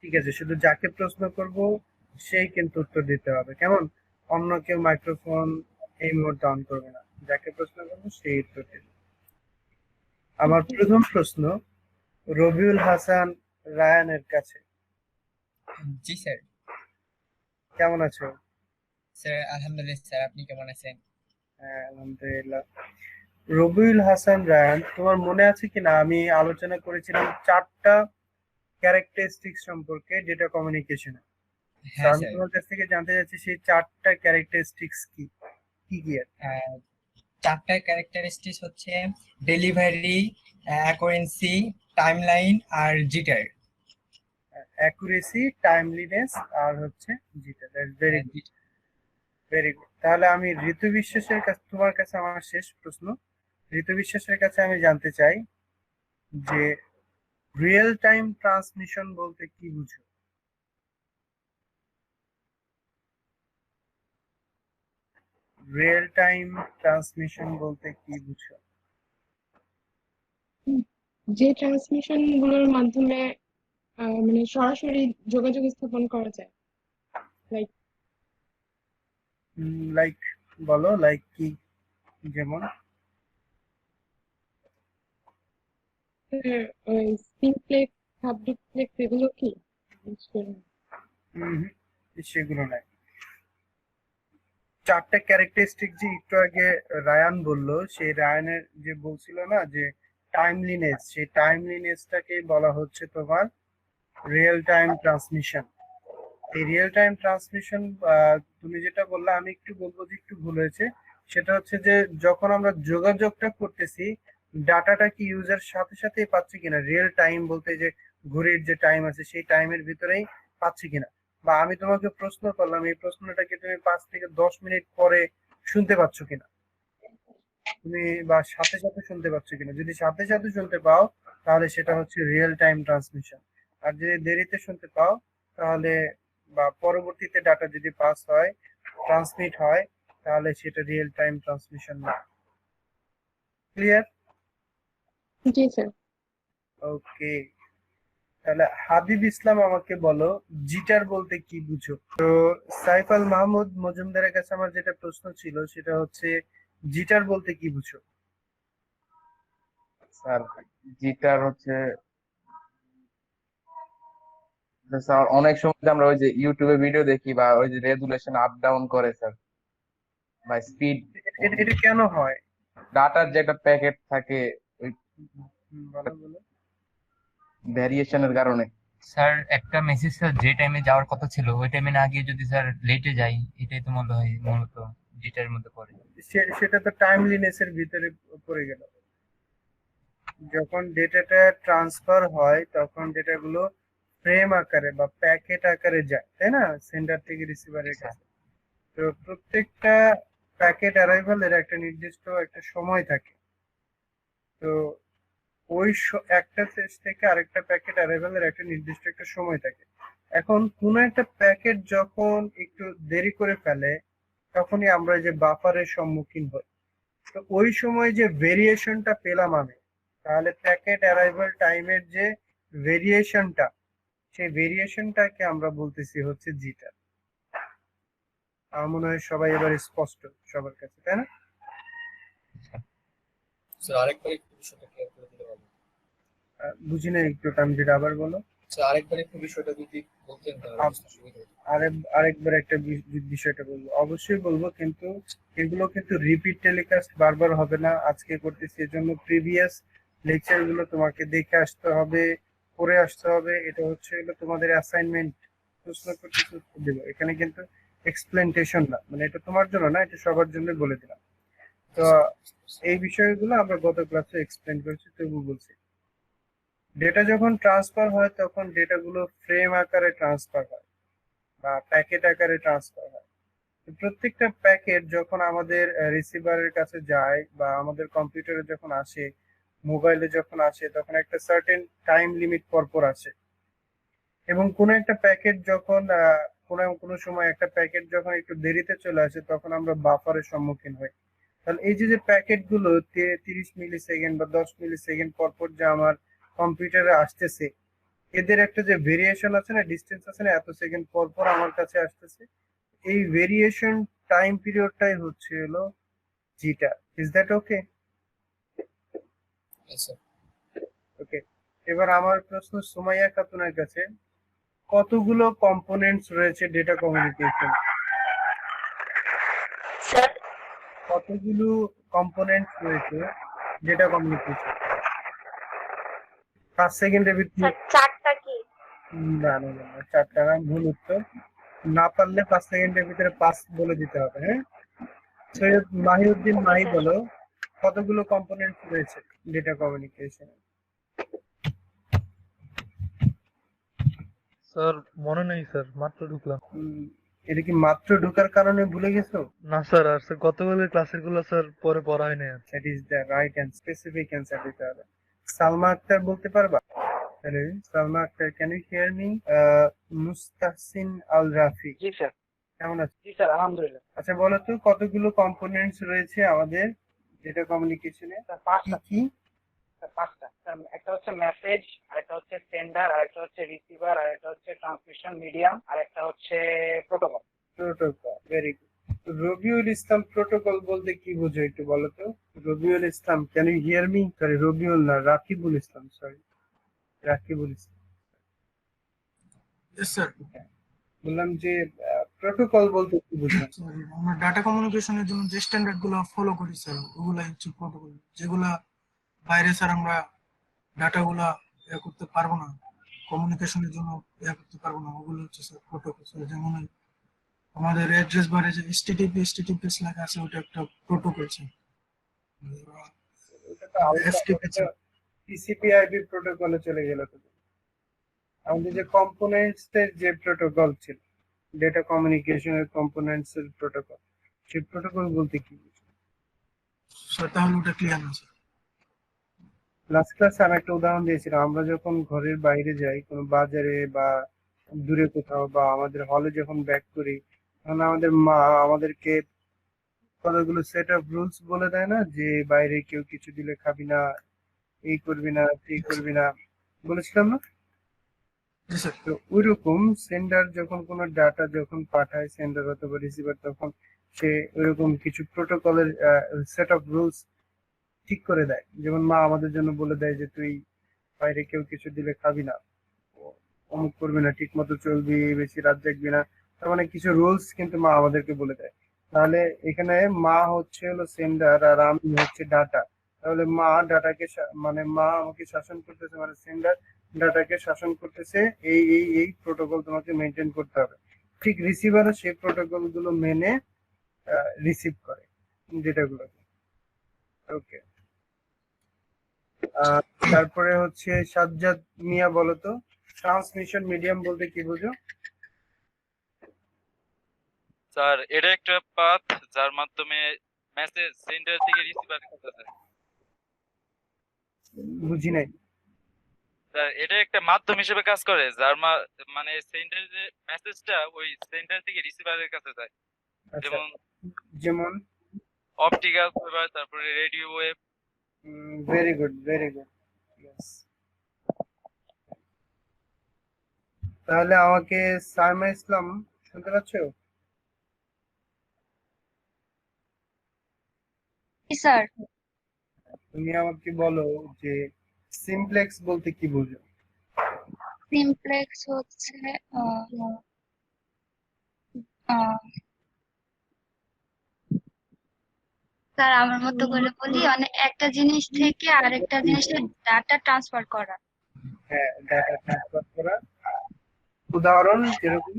ঠিক আছে, শুধু যাকে প্রশ্ন করব সেই কিন্তু উত্তর দিতে হবে, কেমন? অন্য কেউ মাইক্রোফোন এই মুহূর্তে অন করবে না, যাকে প্রশ্ন করবো সেই উত্তর দেবে। আমার ওকে। প্রথম প্রশ্ন রবিউল হাসান রায়ানের কাছে। জি স্যার। কেমন আছো? স্যার আলহামদুলিল্লাহ স্যার, আপনি কেমন আছেন? হ্যাঁ, আলহামদুলিল্লাহ। রবিউল হাসান রায়ান, তোমার মনে আছে কিনা আমি আলোচনা করেছিলাম 4টা ক্যারেক্টারিস্টিক্স সম্পর্কে ডেটা কমিউনিকেশনে। হ্যাঁ আমি স্যার। তোমার কাছ থেকে জানতে চাচ্ছি সেই 4টা ক্যারেক্টারিস্টিক্স কি কি কি আর আহ, 4টা ক্যারেক্টারিস্টিক্স হচ্ছে ডেলিভারি, অ্যাকুরেন্সি, টাইমলাইন আর জিটার। অ্যাকুরেসি, টাইমলিনেস আর হচ্ছে যেটা, that's very good, very good. তাহলে আমি ঋতু বিশ্বাসের কাছে, তোমার কাছে আমার শেষ প্রশ্ন। ঋতু বিশ্বাসের কাছে আমি জানতে চাই যে রিয়েল টাইম ট্রান্সমিশন বলতে কি বুঝো? রিয়েল টাইম ট্রান্সমিশন বলতে কি বুঝো? যে ট্রান্সমিশন গুলোর মাধ্যমে মানে সরাসরি যোগাযোগ স্থাপন করা যায়, লাইক লাইক, বলো লাইক কি, যেমন? সিমপ্লেক্স, সাবডুপ্লেক্স, এগুলো কি? হুম, সেগুলো নাই। 4টা ক্যারেক্টারিস্টিক যে একটু আগে রায়ান বললো, সেই রায়ানের যে বলছিল না যে টাইমলিনেস, সেই টাইমলিনেসটাকে বলা হচ্ছে তোমার রিয়েল টাইম ট্রান্সমিশন। এই রিয়েল টাইম ট্রান্সমিশন, তুমি যেটা বললে আমি একটু বলবো যে একটু ভুল হয়েছে। সেটা হচ্ছে যে যখন আমরা যোগাযোগটা করতেছি, ডাটাটা কি ইউজার সাথে সাথেই পাচ্ছি কিনা, রিয়েল টাইম বলতে যে ঘড়ির যে টাইম আছে সেই টাইমের ভিতরেই পাচ্ছি কিনা। বা আমি তোমাকে প্রশ্ন করলাম, এই প্রশ্নটাকে তুমি 5 থেকে 10 মিনিট পরে শুনতে পাচ্ছ কিনা, তুমি বা সাথে সাথে শুনতে পাচ্ছ কিনা। যদি সাথে সাথে শুনতে পাও তাহলে সেটা হচ্ছে রিয়েল টাইম ট্রান্সমিশন। আর যদি দেরিতে শুনতে পাও তাহলে, বা পরবর্তীতে ডাটা যদি পাস হয়, ট্রান্সমিট হয়, তাহলে সেটা রিয়েল টাইম ট্রান্সমিশন না। ক্লিয়ার? জি স্যার। ওকে, তাহলে হাবিব ইসলাম আমাকে বলো জিটার বলতে কি বুঝো? তো সাইফ আল মাহমুদ মজুমদারের কাছে আমার যেটা প্রশ্ন ছিল সেটা হচ্ছে জিটার বলতে কি বুঝো? স্যার জিটার হচ্ছে, স্যার অনেক সময় যে আমরা ওই যে ইউটিউবে ভিডিও দেখি বা ওই যে রেজুলেশন আপ ডাউন করে স্যার, বা স্পিড, এটা কেন হয়? ডাটার যে একটা প্যাকেট থাকে ওই বলো বলো। ভ্যারিয়েশনের কারণে। স্যার একটা মেসেজ স্যার যে টাইমে যাওয়ার কথা ছিল ওই টাইমে না গিয়ে যদি স্যার লেটে যাই, এটাই তো মনে হয় মূলত যেটার মধ্যে পড়ে। সেটা তো টাইমলিনেস এর ভিতরে পড়ে গেল। যখন ডেটাটা ট্রান্সফার হয় তখন ডেটাগুলো ফ্রেম আকারে বা প্যাকেট আকারে যায়, তাই না, সেন্ডার থেকে রিসিভারের কাছে। তো প্রত্যেকটা প্যাকেট অ্যারাইভাল এর একটা নির্দিষ্ট একটা সময় থাকে। তো ওই একটা শেষ থেকে আরেকটা প্যাকেট অ্যারাইভাল এর একটা নির্দিষ্ট একটা সময় থাকে। এখন কোন একটা প্যাকেট যখন একটু দেরি করে ফেলে, তখনই আমরা যে বাফারের সম্মুখীন হই। তো ওই সময় যে ভেরিয়েশনটা পেলাম আমি, তাহলে প্যাকেট অ্যারাইভাল টাইমের যে ভেরিয়েশনটা, সেই ভেরিয়েশনটাকে আমরা বলতেছি হচ্ছে জিটার। আমার মনে হয় সবাই এবার স্পষ্ট সবার কাছে, তাই না? স্যার আরেকবার একটু বিষয়টা ক্লিয়ার করে দিলে ভালো। বুঝি না একটু, আমি যেটা আবার বলো। স্যার আরেকবার একটু বিষয়টা যদি বলতেন তাহলে বুঝতে সুবিধা হতো। আরেকবার একটা বিষয়টা বলবো, অবশ্যই বলবো, কিন্তু এগুলো কিন্তু রিপিট টেলিকাস্ট বারবার হবে না, আজকে করতেছি, এর জন্য প্রিভিয়াস লেকচার গুলো তোমাকে দেখে আসতে হবে, পড়ে আসতে হবে। এটা হচ্ছে হলো তোমাদের অ্যাসাইনমেন্ট, প্রশ্ন করতে উত্তর দেবো, এখানে কিন্তু এক্সপ্লেন্টেশন না, মানে এটা তোমার জন্য না, এটা সবার জন্য বলে দিলাম। তো এই বিষয়গুলো আমরা গত ক্লাসে এক্সপ্লেন করেছি, তবু বলছি। ডেটা যখন ট্রান্সফার হয় তখন ডেটাগুলো ফ্রেম আকারে ট্রান্সফার হয় বা প্যাকেট আকারে ট্রান্সফার হয়। তো প্রত্যেকটা প্যাকেট যখন আমাদের রিসিভারের কাছে যায় বা আমাদের কম্পিউটারে যখন আসে, মোবাইলে যখন আসে, তখন একটা সার্টেন টাইম লিমিট পরপর আসে। এবং কোনো একটা প্যাকেট যখন কোনো কোনো সময় একটা প্যাকেট যখন একটু দেরিতে চলে আসে, তখন আমরা বাফারের সম্মুখীন হই। তাহলে এই যে যে প্যাকেট গুলো 30 মিলি সেকেন্ড বা 10 মিলি সেকেন্ড পর পর যে আমার কম্পিউটারে আসতেছে, এদের একটা যে ভেরিয়েশন আছে না, ডিস্টেন্স আছে না, এত সেকেন্ড পর পর আমার কাছে আসতেছে, এই ভেরিয়েশন টাইম পিরিয়ডটাই হচ্ছে হলো jitter. Is that okay? Sir okay, এবার আমার প্রশ্ন সুমাইয়া খাতুনের কাছে, কতগুলো কম্পোনেন্টস রয়েছে ডেটা কমিউনিকেশন? স্যার কতগুলো কম্পোনেন্টস রয়েছে ডেটা কমিউনিকেশন? 5 সেকেন্ডের ভিতরে। স্যার চারটা কি? না না না না, 4টা না, ভুল উত্তর। না পারলে 5 সেকেন্ডের ভিতরে 5 বলে দিতে হবে। হ্যাঁ, সৈয়দ মাহিউদ্দিন মাহি বলো, কতগুলো কম্পোনেন্টস রয়েছে ডেটা কমিউনিকেশন? স্যার মনে নেই স্যার, মাত্র ঢুকলাম। এটা কি মাত্র ঢোকার কারণে ভুলে গেছো? না স্যার, আর স্যার গতকালের ক্লাসের গুলো স্যার পরে পড়া হয়নি আর। That is the right and specific answer দিতে হবে। সালমা আক্তার বলতে পারবা? Hello Salma Akter, can you hear me? Mustahsin Al Rafi, জি স্যার। কেমন আছো? জি স্যার, আলহামদুলিল্লাহ। আচ্ছা বলো তো, কতগুলো কম্পোনেন্টস রয়েছে আমাদের ডেটা কমিউনিকেশনে? স্যার কি পাঁচটা। কি? স্যার পাঁচটা। স্যার একটা হচ্ছে মেসেজ, আরেকটা হচ্ছে সেন্ডার, আরেকটা হচ্ছে রিসিভার, আরেকটা হচ্ছে ট্রান্সমিশন মিডিয়াম, আরেকটা হচ্ছে protocol. Protocol, very good. Rabiul Islam, protocol বলতে কি বোঝো একটু বলো তো? Rabiul Islam, can you hear me? Sorry Rabiul না, রাকিবুল ইসলাম, সরি রাকিবুল ইসলাম। স্যার বললাম যে প্রোটোকল বলতে কি বোঝো? আমরা ডাটা কমিউনিকেশনের জন্য যে স্ট্যান্ডার্ড গুলো ফলো করি স্যার, ওগুলাই হচ্ছে প্রোটোকল। যেগুলা বাইরে স্যার আমরা ডাটা গুলা করতে পারবো না, কমিউনিকেশনের জন্য করতে পারবো না, ওগুলো হচ্ছে স্যার প্রোটোকল। স্যার যেমন আমাদের অ্যাড্রেস বারে যে HTTPS লেখা আছে, ওটা একটা প্রোটোকল স্যার। ওটা তো FTP স্যার। TCP/IP প্রোটোকলে চলে গেল তো। আমাদের যে কম্পোনেন্টস এর যে প্রোটোকল ছিল, ডেটা কমিউনিকেশনের কম্পোনেন্টস এর প্রোটোকল, সেই প্রোটোকল বলতে কি বোঝো? স্যার তাহলে ওটা ক্লিয়ার না স্যার। লাস্ট ক্লাসে আমি একটা উদাহরণ দিয়েছিলাম, আমরা যখন ঘরের বাইরে যাই কোনো বাজারে বা দূরে কোথাও, বা আমাদের হলে যখন ব্যাক করি, তখন আমাদের মা আমাদেরকে কতগুলো সেট অফ রুলস বলে দেয় না, যে বাইরে কেউ কিছু দিলে খাবি না, এই করবি না, সেই করবি না, বলেছিলাম না? জি স্যার। তো ওইরকম সেন্ডার যখন কোনো ডাটা যখন পাঠায়, সেন্ডার অথবা রিসিভার, তখন সে ওইরকম কিছু প্রোটোকলের সেট অফ রুলস ঠিক করে দেয়। যেমন মা আমাদের জন্য বলে দেয় যে তুই বাইরে কেউ কিছু দিলে খাবি না, অমুক করবি না, ঠিক মতো চলবি, বেশি রাত জাগবি না, তার মানে কিছু রুলস কিন্তু মা আমাদেরকে বলে দেয়। তাহলে এখানে মা হচ্ছে হলো সেন্ডার আর আমি হচ্ছে ডাটা। তাহলে মা ডাটাকে মানে মা আমাকে শাসন করতেছে, মানে সেন্ডার ডাটাকে শাসন করতেছে, এই প্রোটোকল তোমাকে মেনটেন করতে হবে। ঠিক রিসিভারও সেই প্রোটোকল গুলো মেনে রিসিভ করে ডেটাগুলো। ওকে, তারপরে হচ্ছে সাজ্জাদ মিয়া, বলো তো ট্রান্সমিশন মিডিয়াম বলতে কি বোঝো? স্যার এটা একটা পাথ যার মাধ্যমে মেসেজ সেন্ডার থেকে রিসিভার কাছে যায়। বুঝি নাই। স্যার এটা একটা মাধ্যম হিসেবে কাজ করে যার মানে সেন্ডার যে মেসেজটা ওই সেন্ডার থেকে রিসিভারের কাছে যায়। আচ্ছা, যেমন যেমন অপটিক্যাল ফাইবার, তারপরে radio wave. Very good, very good. তাহলে আমাকে সাইমা ইসলাম শুনতে পাচ্ছো? স্যার তুমি আমাকে বলো যে সিমপ্লেক্স বলতে কি বোঝো? সিমপ্লেক্স হচ্ছে স্যার আমার মতো করে বলি, অনেক একটা জিনিস থেকে আরেকটা জিনিসে ডাটা ট্রান্সফার করা। হ্যাঁ, ডাটা ট্রান্সফার করা। উদাহরণ যেরকম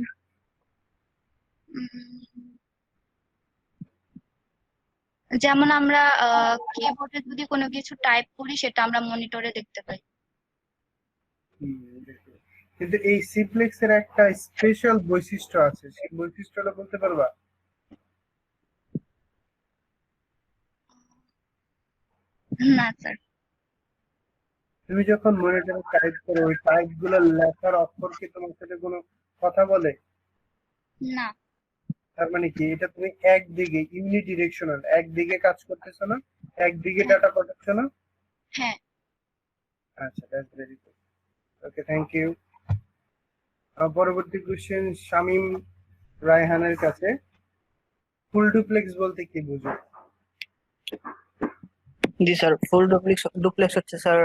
যেমন আমরা কিবোর্ডে যদি কোনো কিছু টাইপ করি, সেটা আমরা মনিটরে দেখতে পাই। কিন্তু এই সিমপ্লেক্স এর একটা স্পেশাল বৈশিষ্ট্য আছে, সেই বৈশিষ্ট্যটা বলতে পারবা? না স্যার। তুমি যখন মনিটরে টাইপ করো, ওই টাইপ গুলো লেখার অক্ষর কি তোমার সাথে কোনো কথা বলে? না। তার মানে কি, এটা তুমি একদিকে ইউনিডিরেকশনাল, একদিকে কাজ করতেছো না, একদিকে ডাটা পাঠাচ্ছ না? হ্যাঁ। আচ্ছা, that's very good. Okay, thank you. পরবর্তী কোশ্চেন শামীম রায়হানের কাছে, ফুল ডুপ্লেক্স বলতে কি বুঝো? জি স্যার, ফুল ডুপ্লেক্স হচ্ছে স্যার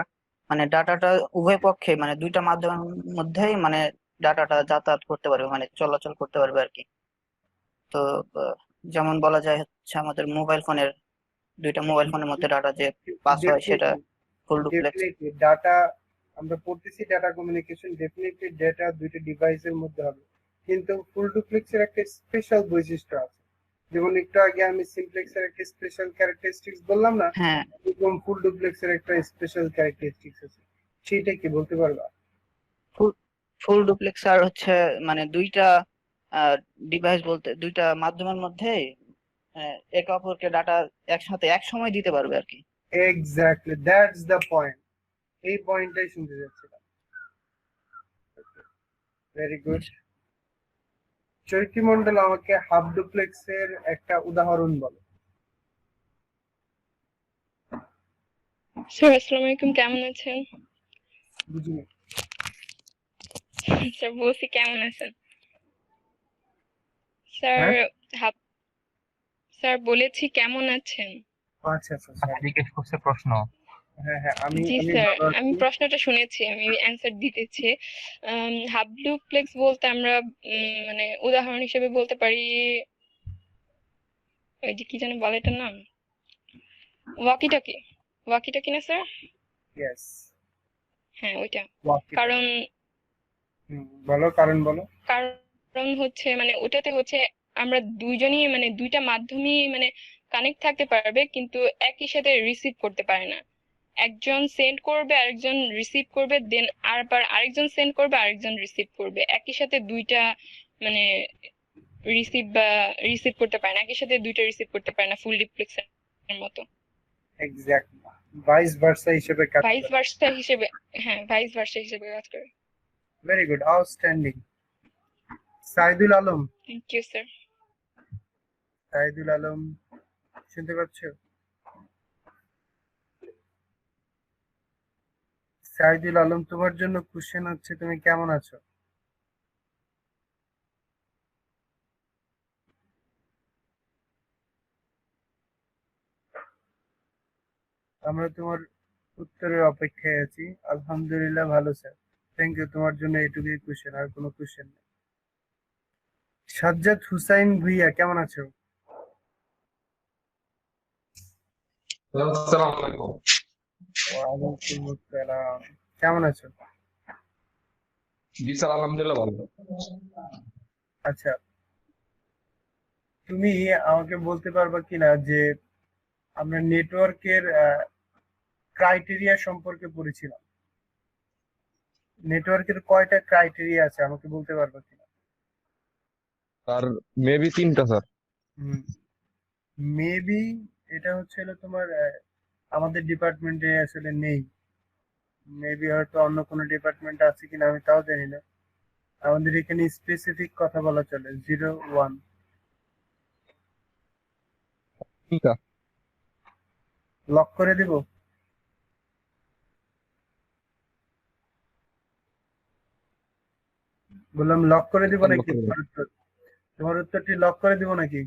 মানে ডাটাটা উভয় পক্ষে মানে দুইটা মাধ্যমের মধ্যেই মানে ডাটাটা যাতায়াত করতে পারবে, মানে চলাচল করতে পারবে আর কি। তো যেমন বলা যায় হচ্ছে আমাদের দুইটা মোবাইল ফোনের মধ্যে ডাটা যে পাস হয় সেটা ফুল ডুপ্লেক্স। ডেফিনেটলি ডাটা আমরা পড়তেছি, ডাটা কমিউনিকেশন, ডেফিনেটলি ডেটা দুইটা ডিভাইসের মধ্যে হবে, কিন্তু ফুল ডুপ্লেক্সের একটা স্পেশাল বৈশিষ্ট্য আছে। যেমন একটু আগে আমি সিমপ্লেক্সের একটা স্পেশাল ক্যারেক্টারিস্টিক্স বললাম না, হ্যাঁ, এরকম ফুল ডুপ্লেক্সের একটা স্পেশাল ক্যারেক্টারিস্টিক্স আছে, সেইটা কি বলতে পারবা? ফুল ডুপ্লেক্স আর হচ্ছে মানে দুইটা ডিভাইস বলতে দুইটা মাধ্যমের মধ্যে একে অপরকে ডাটা একসাথে এক সময় দিতে পারবে আর কি। Exactly, that's the point. এই পয়েন্টটাই শুনতে যাচ্ছিলাম। Very good. চৈতি মন্ডল, আমাকে হাফ ডুপ্লেক্সের একটা উদাহরণ বলো। স্যার আসসালামু আলাইকুম, কেমন আছেন? বুঝিনি। স্যার বলছি কেমন আছেন? স্যার হ্যাঁ? স্যার বলেছি কেমন আছেন? আচ্ছা আচ্ছা, sorry। জিজ্ঞেস করছে প্রশ্ন। হ্যাঁ হ্যাঁ, আমি জি আমি স্যার, ভালো আমি আছি। প্রশ্নটা শুনেছি, আমি অ্যান্সার দিতেছি। হাফ ডুপ্লেক্স বলতে আমরা মানে উদাহরণ হিসেবে বলতে পারি ওই যে কি যেন বলে এটার নাম, ওয়াকিটাকি না স্যার? ইয়েস, হ্যাঁ ওইটা। ওয়াকি। কারণ বলো, কারণ বলো। কারণ হচ্ছে মানে ওটাতে হচ্ছে আমরা দুইজনই মানে দুইটা মাধ্যমই মানে কানেক্ট থাকতে পারবে, কিন্তু একই সাথে রিসিভ করতে পারে না। একজন সেন্ড করবে, আরেকজন রিসিভ করবে, দেন আবার আরেকজন সেন্ড করবে, আরেকজন রিসিভ করবে। একই সাথে দুইটা মানে রিসিভ করতে পারে না, একই সাথে দুইটা রিসিভ করতে পারে না ফুল ডুপ্লেক্সের মতো। এক্স্যাক্টলি, ভাইস ভার্সা হিসেবে কাজ ভাইস করে। ভার্সা হিসেবে, হ্যাঁ ভাইস ভার্সা হিসেবে কাজ করে। Very good, outstanding. Saidul Alam, thank you sir. Saidul Alam শুনতে পাচ্ছ? সাইদুল আলম, তোমার জন্য কোশ্চেন হচ্ছে, তুমি কেমন আছো? আমরা তোমার উত্তরের অপেক্ষায় আছি। আলহামদুলিল্লাহ ভালো স্যার, থ্যাংক ইউ। তোমার জন্য এইটুকুই কোশ্চেন, আর কোনো কোশ্চেন নেই। সাজ্জাদ হুসাইন ভুইয়া, কেমন আছো? আসসালামু আলাইকুম। ওয়ালাইকুম আসসালাম, কেমন আছো? জি স্যার, আলহামদুলিল্লাহ ভালো। আচ্ছা, তুমি আমাকে বলতে পারবা কিনা যে আমরা নেটওয়ার্কের ক্রাইটেরিয়া সম্পর্কে পড়েছিলাম, নেটওয়ার্কের কয়টা ক্রাইটেরিয়া আছে আমাকে বলতে পারবা কিনা? স্যার মেবি 3টা স্যার। মেবি, এটা হচ্ছে হলো তোমার আমাদের ডিপার্টমেন্টে আসলে নেই, মেবি হয়তো অন্য কোনো ডিপার্টমেন্ট আছে কিনা আমি তাও জানি না। আমাদের এখানে স্পেসিফিক কথা বলা চলে, 01। 3টা। লক করে দিব? বললাম লক করে দিব লক নাকি? করে দিন। তোমার উত্তরটি লক করে দিব নাকি?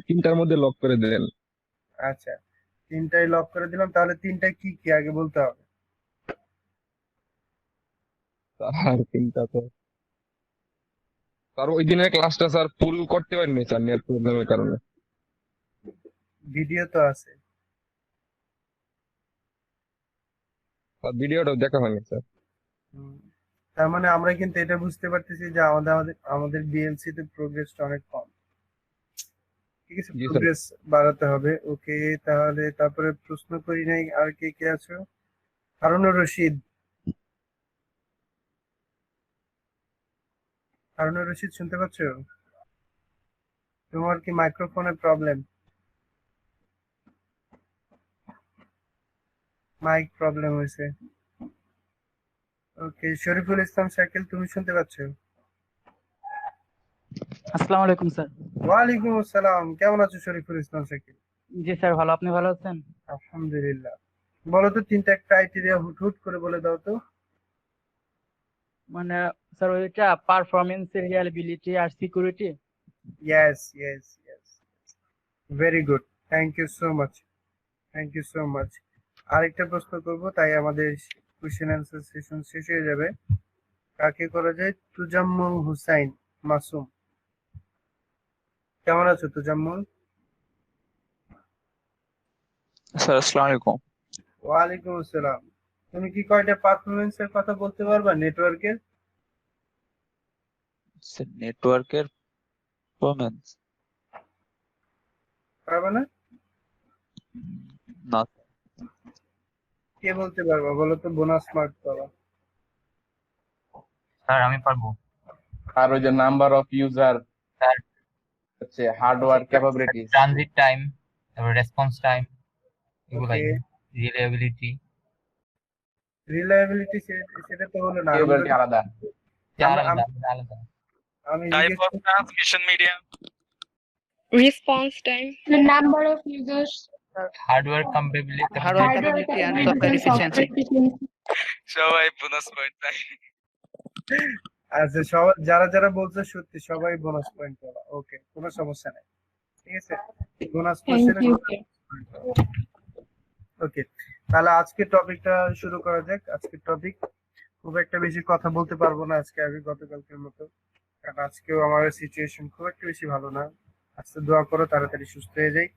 3টার মধ্যে লক করে দেন। আচ্ছা, 3টাই লক করে দিলাম। তাহলে 3টায় কি কি আগে বলতে হবে? স্যার 3টা তো স্যার ওই দিনের ক্লাসটা স্যার ফুল করতে পারিনি স্যার, নেট প্রবলেমের কারণে। ভিডিও তো আছে। স্যার ভিডিওটাও দেখা হয়নি স্যার। তার মানে আমরা কিন্তু এটা বুঝতে পারতেছি যে আমাদের আমাদের আমাদের বিএলসি তে প্রোগ্রেসটা অনেক কম। ঠিক আছে, জি স্যার। প্রোগ্রেস বাড়াতে হবে। ওকে, তাহলে তারপরে প্রশ্ন করি নাই, আর কে কে আছো? হারুনুর রশিদ, হারুনুর রশিদ শুনতে পাচ্ছ? তোমার কি মাইক্রোফোনের প্রবলেম? মাইক প্রবলেম হয়েছে। ওকে, শরীফুল ইসলাম শাকিল, তুমি শুনতে পাচ্ছ? আসসালামু আলাইকুম স্যার। ওয়ালাইকুম আসসালাম, কেমন আছো শরীফুল ইসলাম শাকিল? জি স্যার ভালো, আপনি ভালো আছেন? আলহামদুলিল্লাহ। বলো তো তিনটা ক্রাইটেরিয়া হুট হুট করে বলে দাও তো। মানে স্যার ওইটা পারফরমেন্স, রিলায়েবিলিটি আর security. Yes yes yes, very good, thank you so much, thank you so much. আরেকটা প্রশ্ন করব, তাই আমাদের কোশ্চেন অ্যান্সার সেশন শেষ হয়ে যাবে। কাকে করা যায়? তুজাম্মুল হুসাইন মাসুম। কেমন আছো তুজাম্মুল? স্যার আসসালামু আলাইকুম। ওয়ালাইকুম আসসালাম। তুমি কি কয়টা পারফরমেন্সের কথা বলতে পারবা নেটওয়ার্কের? স্যার নেটওয়ার্কের পারফরম্যান্স পারবা না? না। কে বলতে পারবা বলো তো, বোনাস মার্ক পাবা। স্যার আমি পারবো। আর ওই যে নাম্বার অফ ইউজার, স্যার হচ্ছে হার্ডওয়্যার ক্যাপাবিলিটিস, ট্রানজিট টাইম, তারপর রেসপন্স টাইম, এগুলাই, ওকে, রিলায়েবিলিটি। রিলায়েবিলিটি সেটা তো হলো না। কেবিলিটি আলাদা। আলাদা আলাদা। আমি টাইপ জিজ্ঞেস of transmission medium, response time, The number of users, hardware compatibility, hardware hardware capability and capability software and software efficiency. efficiency. সবাই বোনাস পয়েন্ট পায়। আচ্ছা, সবাই যারা যারা বলছে সত্যি সবাই বোনাস পয়েন্ট পাবা। ওকে, কোনো সমস্যা নাই, ঠিক আছে। বোনাস Thank কোশ্চেনে you. ওকে, তাহলে আজকে টপিকটা শুরু করা যাক। আজকের টপিক খুব একটা বেশি কথা বলতে পারবো না আজকে আমি, গতকালকের মতো, কারণ আজকেও আমার সিচুয়েশন খুব একটা বেশি ভালো না। আজকে দোয়া করো তাড়াতাড়ি সুস্থ হয়ে যাই।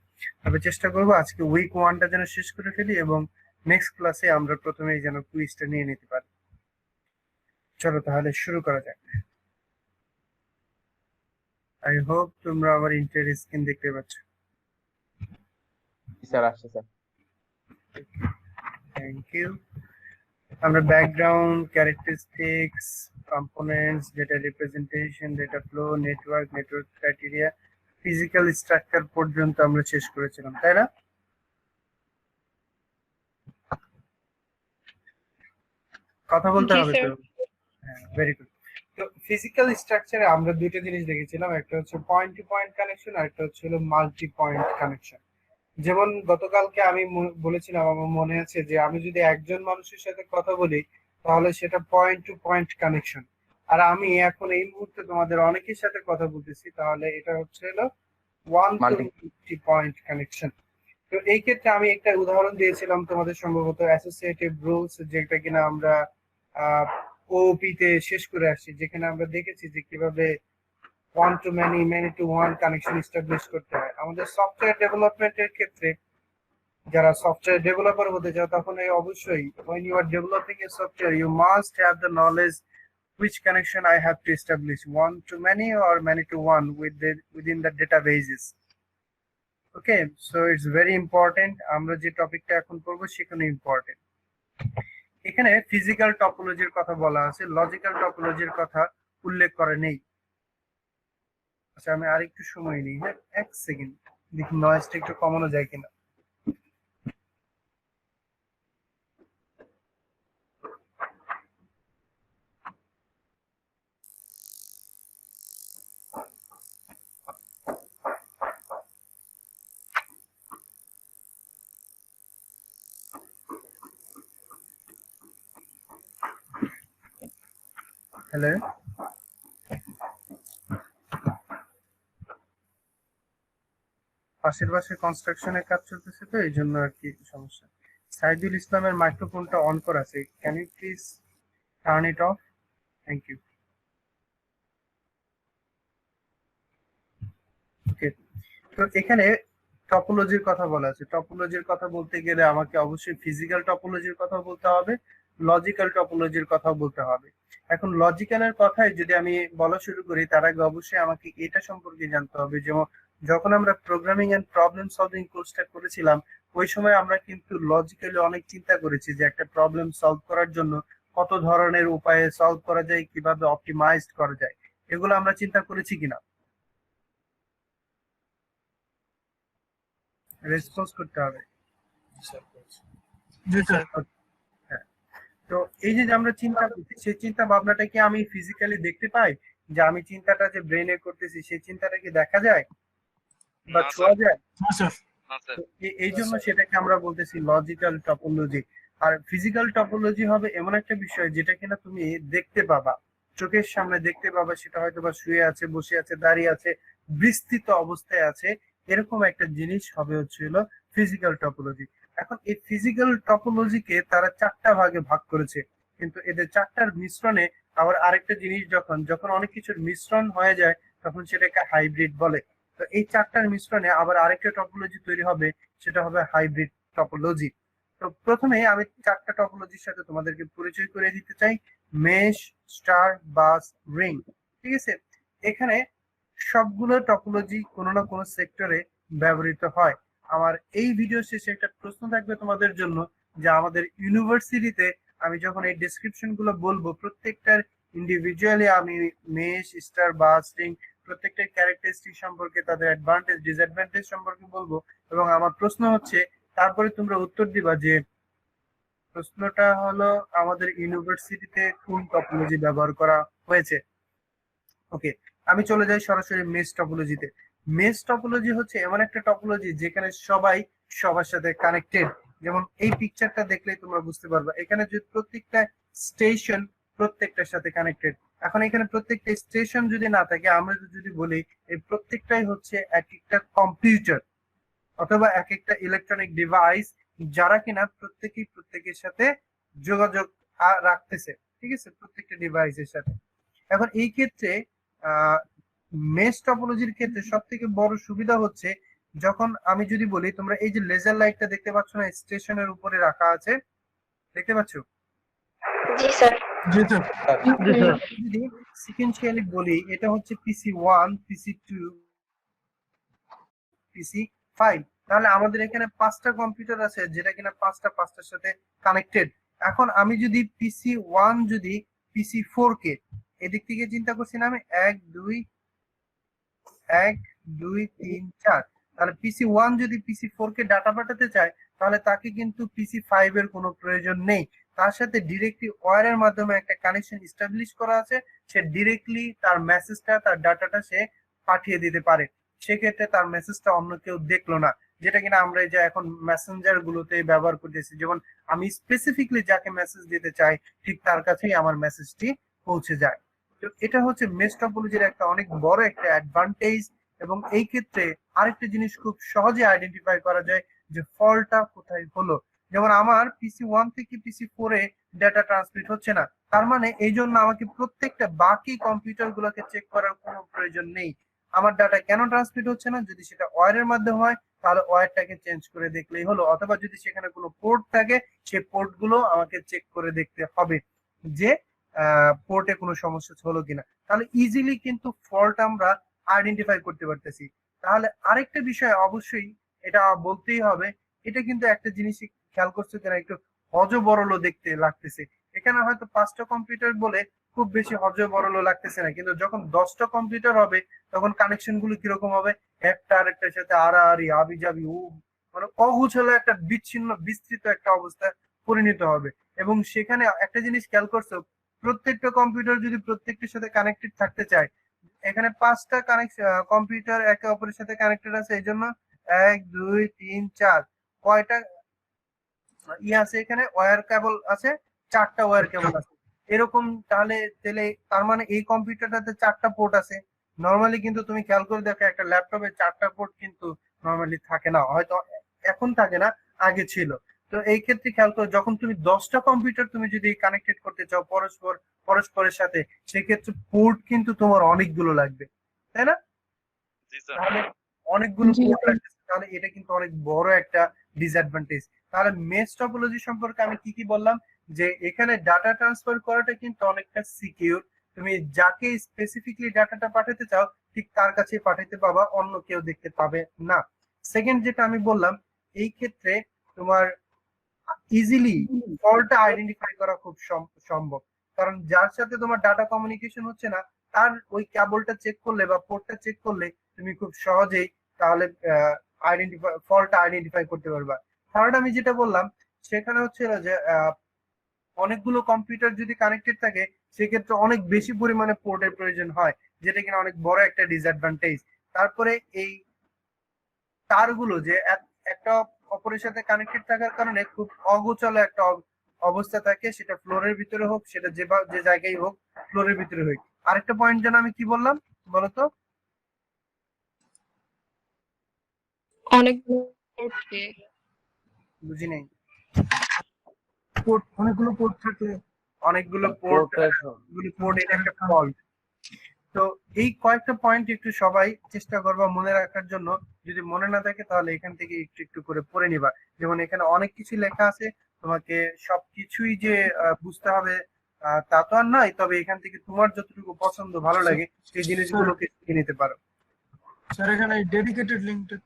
তবে চেষ্টা করবো আজকে উইক 1টা যেন শেষ করে ফেলি এবং নেক্সট ক্লাসে আমরা প্রথমেই যেন কুইজটা নিয়ে নিতে পারি। চলো তাহলে শুরু করা যাক। আই হোপ তোমরা আমার ইন্টারেস্ট স্ক্রিন দেখতে পাচ্ছ। স্যার আসছে স্যার। Thank you. আমরা background, characteristics, components, data representation, data flow, network criteria, physical structure পর্যন্ত আমরা শেষ করেছিলাম, তাই না? কথা বলতে জি হবে স্যার। তো। হ্যাঁ, ভেরি গুড। তো ফিজিক্যাল স্ট্রাকচারে আমরা দুইটা জিনিস দেখেছিলাম, একটা হচ্ছে পয়েন্ট টু পয়েন্ট কানেকশন আর একটা হচ্ছে মাল্টি পয়েন্ট কানেকশন। যেমন গতকালকে আমি বলেছিলাম, আমার মনে আছে যে আমি যদি একজন মানুষের সাথে কথা বলি তাহলে সেটা পয়েন্ট টু পয়েন্ট কানেকশন, আর আমি এখন এই মুহূর্তে তোমাদের অনেকের সাথে কথা বলতেছি, তাহলে এটা হচ্ছে হলো one to multi point connection. তো এই ক্ষেত্রে আমি একটা উদাহরণ দিয়েছিলাম তোমাদের, সম্ভবত অ্যাসোসিয়েটিভ রুলস, যেটা কিনা আমরা ওপি তে শেষ করে আসছি, যেখানে আমরা দেখেছি যে কিভাবে one to many, many to one connection establish করতে হয়। আমাদের সফটওয়্যার ডেভেলপমেন্টের ক্ষেত্রে যারা সফটওয়্যার ডেভেলপার হতে চাও, তখন অবশ্যই when you are developing a software you must have the knowledge which connection I have to establish, one to many or many to one within the databases. Okay, so it's very important. আমরা যে টপিকটা এখন পড়বো সেখানে important. এখানে physical টপোলজির কথা বলা আছে, লজিক্যাল টপোলজির কথা উল্লেখ করে নেই। আচ্ছা, আমি আরেকটু সময় নিই, হ্যাঁ, এক সেকেন্ড, দেখি নয়েজটা একটু কমানো যায় কিনা। হ্যালো, পাশের বাসায় কনস্ট্রাকশনের কাজ চলতেছে, তো এই জন্য আর কি সমস্যা। সাইদুল ইসলামের মাইক্রোফোনটা অন করা আছে, can you please turn it off? Thank you. Okay, তো এখানে টপোলজির কথা বলা আছে। টপোলজির কথা বলতে গেলে আমাকে অবশ্যই ফিজিক্যাল টপোলজির কথা বলতে হবে, লজিক্যাল টপোলজির কথা বলতে হবে। এখন লজিক্যালের কথাই যদি আমি বলা শুরু করি, তার আগে অবশ্যই আমাকে এটা সম্পর্কে জানতে হবে, যেমন যখন আমরা প্রোগ্রামিং এন্ড প্রবলেম সলভিং কোর্সটা করেছিলাম, ওই সময় আমরা কিন্তু লজিক্যালি অনেক চিন্তা করেছি যে একটা প্রবলেম সলভ করার জন্য কত ধরনের উপায়ে সলভ করা যায়, কিভাবে অপটিমাইজড করা যায়, এগুলো আমরা চিন্তা করেছি কিনা? রেসপন্স করতে হবে। হ্যাঁ, তো এই যে আমরা চিন্তা করছি, সেই চিন্তা ভাবনাটা কি আমি ফিজিক্যালি দেখতে পাই? যে আমি চিন্তাটা যে ব্রেনে করতেছি সেই চিন্তাটা কি দেখা যায় বা ছোঁয়া যায়? স্যার এই জন্য সেটাকে আমরা বলতেছি লজিক্যাল টপোলজি। আর ফিজিক্যাল টপোলজি হবে এমন একটা বিষয় যেটা কিনা তুমি দেখতে পাবা, চোখের সামনে দেখতে পাবা, সেটা হয়তো বা শুয়ে আছে, বসে আছে, দাঁড়িয়ে আছে, বিস্তৃত অবস্থায় আছে, এরকম একটা জিনিস হবে হচ্ছে হলো ফিজিক্যাল টপোলজি। এখন এই ফিজিক্যাল টপোলজিকে তারা 4টা ভাগে ভাগ করেছে, কিন্তু এদের 4টার মিশ্রণে আবার আরেকটা জিনিস যখন যখন অনেক কিছুর মিশ্রণ হয়ে যায় তখন সেটাকে হাইব্রিড বলে। তো এই 4টার মিশ্রণে আবার আরেকটা টপোলজি তৈরি হবে, সেটা হবে হাইব্রিড টপোলজি। তো প্রথমে আমি 4টা টপোলজির সাথে তোমাদেরকে পরিচয় করে দিতে চাই। Mesh, star, bus, ring. ঠিক আছে, এখানে সবগুলো টপোলজি কোনো না কোনো সেক্টরে ব্যবহৃত হয়। আমার এই ভিডিও শেষে একটা প্রশ্ন থাকবে তোমাদের জন্য, যে আমাদের ইউনিভার্সিটিতে আমি যখন এই ডেসক্রিপশন গুলো বলবো, প্রত্যেকটার ইন্ডিভিজুয়ালি আমি মেশ, স্টার, বাস, রিং প্রত্যেকটার ক্যারেক্টারিস্টিক সম্পর্কে, তাদের অ্যাডভান্টেজ ডিসঅ্যাডভান্টেজ সম্পর্কে বলবো, এবং আমার প্রশ্ন হচ্ছে তারপরে তোমরা উত্তর দিবা যে প্রশ্নটা হলো আমাদের ইউনিভার্সিটিতে কোন টপোলজি ব্যবহার করা হয়েছে। ওকে, আমি চলে যাই সরাসরি মেশ টপোলজিতে। মেশ টপোলজি হচ্ছে এমন একটা টপোলজি যেখানে সবাই সবার সাথে কানেক্টেড। যেমন এই পিকচারটা দেখলেই তোমরা বুঝতে পারবে, এখানে যে প্রত্যেকটা স্টেশন প্রত্যেকটার সাথে কানেক্টেড। এখন এখানে প্রত্যেকটা স্টেশন যদি না থাকে, আমরা যদি বলি এই প্রত্যেকটাই হচ্ছে এক একটা কম্পিউটার অথবা এক একটা ইলেকট্রনিক ডিভাইস, যারা কিনা প্রত্যেকেই প্রত্যেকের সাথে যোগাযোগ রাখতেছে। ঠিক আছে, প্রত্যেকটা ডিভাইসের সাথে। এখন এই ক্ষেত্রে মেশ টপোলজির ক্ষেত্রে সব থেকে বড় সুবিধা হচ্ছে, যখন আমি যদি বলি, তোমরা এই যে লেজার লাইটটা দেখতে পাচ্ছ না, স্টেশনের উপরে রাখা আছে, দেখতে পাচ্ছ? জি স্যার। যদি সিকোয়েন্সিয়ালি বলি, এটা হচ্ছে PC1, PC2, PC5, তাহলে আমাদের এখানে 5টা কম্পিউটার আছে যেটা কিনা পাঁচটার সাথে কানেক্টেড। এখন আমি যদি PC1 যদি PC4 কে এদিক থেকে চিন্তা করছি না, আমি 1 2 3 4, তাহলে PC1 যদি PC4 কে ডাটা পাঠাতে চায় তাহলে তাকে কিন্তু PC5 এর কোনো প্রয়োজন নেই। তার সাথে ডিরেক্টলি ওয়্যারের মাধ্যমে একটা কানেকশন এস্টাবলিশ করা আছে, সে ডিরেক্টলি তার মেসেজটা, তার ডাটাটা সে পাঠিয়ে দিতে পারে। সেক্ষেত্রে তার মেসেজটা অন্য কেউ দেখলো না, যেটা কিনা আমরা যে এখন মেসেঞ্জার গুলোতে ব্যবহার করতেছি। যেমন আমি স্পেসিফিকলি যাকে মেসেজ দিতে চাই ঠিক তার কাছেই আমার মেসেজটি পৌঁছে যায়। তো এটা হচ্ছে মেশ টপোলজির একটা অনেক বড় একটা অ্যাডভান্টেজ। এবং এই ক্ষেত্রে আরেকটা জিনিস খুব সহজে আইডেন্টিফাই করা যায় যে ফল্টটা কোথায় হলো। যেমন আমার PC1 থেকে PC4 এ ডাটা ট্রান্সমিট হচ্ছে না, তার মানে এই জন্য আমাকে প্রত্যেকটা বাকি কম্পিউটার গুলোকে চেক করার কোনো প্রয়োজন নেই। আমার ডাটা কেন ট্রান্সমিট হচ্ছে না, যদি সেটা ওয়্যারের মাধ্যমে হয় তাহলে ওয়্যারটাকে চেঞ্জ করে দেখলেই হলো, অথবা যদি সেখানে কোনো পোর্ট থাকে সেই পোর্ট গুলো আমাকে চেক করে দেখতে হবে যে পোর্টে কোনো সমস্যা হলো কিনা। তাহলে ইজিলি কিন্তু ফল্ট আমরা আইডেন্টিফাই করতে পারতেছি। তাহলে আরেকটা বিষয় অবশ্যই এটা বলতেই হবে, এটা কিন্তু একটা জিনিস খেয়াল করছো কিনা, একটু হজবরল দেখতে লাগতেছে। এখানে হয়তো 5টা কম্পিউটার বলে খুব বেশি হজবরল লাগতেছে না, কিন্তু যখন 10টা কম্পিউটার হবে তখন কানেকশন গুলো কিরকম হবে, একটা আরেকটার সাথে আড়াআড়ি আবিজাবি মানে অগুছালো একটা বিচ্ছিন্ন বিস্তৃত একটা অবস্থা পরিণত হবে। এবং সেখানে একটা জিনিস খেয়াল করছো, প্রত্যেকটা কম্পিউটার যদি প্রত্যেকটার সাথে কানেক্টেড থাকতে চায়, এখানে 5টা কম্পিউটার একে অপরের সাথে কানেক্টেড আছে, এই জন্য 1 2 3 4 কয়টা আছে এখানে ওয়্যার কেবল আছে, 4টা ওয়্যার কেবল আছে এরকম। তাহলে তার মানে এই কম্পিউটারটাতে 4টা পোর্ট আছে। নরমালি কিন্তু তুমি খেয়াল করে দেখো একটা ল্যাপটপে 4টা পোর্ট কিন্তু নরমালি থাকে না, হয়তো এখন থাকে না, আগে ছিল। তো এই ক্ষেত্রে খেয়াল করো, যখন তুমি 10টা কম্পিউটার তুমি যদি কানেক্টেড করতে চাও পরস্পরের সাথে, সেক্ষেত্রে পোর্ট কিন্তু তোমার অনেকগুলো লাগবে, তাই না? তাহলে অনেকগুলো পোর্ট লাগতেছে, তাহলে এটা কিন্তু অনেক বড় একটা ডিসঅ্যাডভান্টেজ। তাহলে মেশ টপোলজি সম্পর্কে আমি কি কি বললাম, যে এখানে ডাটা ট্রান্সফার করাটা কিন্তু অনেকটা সিকিউর। তুমি যাকে স্পেসিফিকলি ডাটাটা পাঠাতে চাও ঠিক তার কাছে পাঠাতে পাবা, অন্য কেউ দেখতে পাবে না। সেকেন্ড যেটা আমি বললাম, এই ক্ষেত্রে তোমার ইজিলি ফল্টটা আইডেন্টিফাই করা খুব সম্ভব, কারণ যার সাথে তোমার ডাটা কমিউনিকেশন হচ্ছে না তার ওই কেবলটা চেক করলে বা পোর্টটা চেক করলে তুমি খুব সহজেই তাহলে ফল্টটা আইডেন্টিফাই করতে পারবা। থার্ড আমি যেটা বললাম সেখানে হচ্ছে যে অনেকগুলো কম্পিউটার যদি কানেক্টেড থাকে সেক্ষেত্রে অনেক বেশি পরিমাণে পোর্টের প্রয়োজন হয়, যেটা কিনা অনেক বড় একটা ডিসঅ্যাডভান্টেজ। তারপরে এই তারগুলো যে একটা অপরের সাথে কানেক্টেড থাকার কারণে খুব অগোছালো একটা অবস্থা থাকে, সেটা ফ্লোরের ভিতরে হোক, সেটা যে জায়গায় হোক, ফ্লোরের ভিতরে হোক। আরেকটা পয়েন্ট যেন আমি কি বললাম বলতো? অনেকগুলো পোর্টকে বুঝি নাই। পোর্ট, অনেকগুলো পোর্ট থাকলে অনেকগুলো পোর্ট এটা একটা ফল্ট। তো এই কয়েকটা পয়েন্ট একটু সবাই চেষ্টা করবা মনে রাখার জন্য। যদি মনে না থাকে তাহলে এখান থেকে একটু একটু করে পড়ে নিবা। যেমন এখানে অনেক কিছু লেখা আছে, তোমাকে সবকিছুই যে বুঝতে হবে তা তো আর নয়, তবে এখান থেকে তোমার যতটুকু পছন্দ ভালো লাগে সেই জিনিসগুলোকে শিখে নিতে পারো। স্যার এখানে ডেডিকেটেড লিঙ্কটা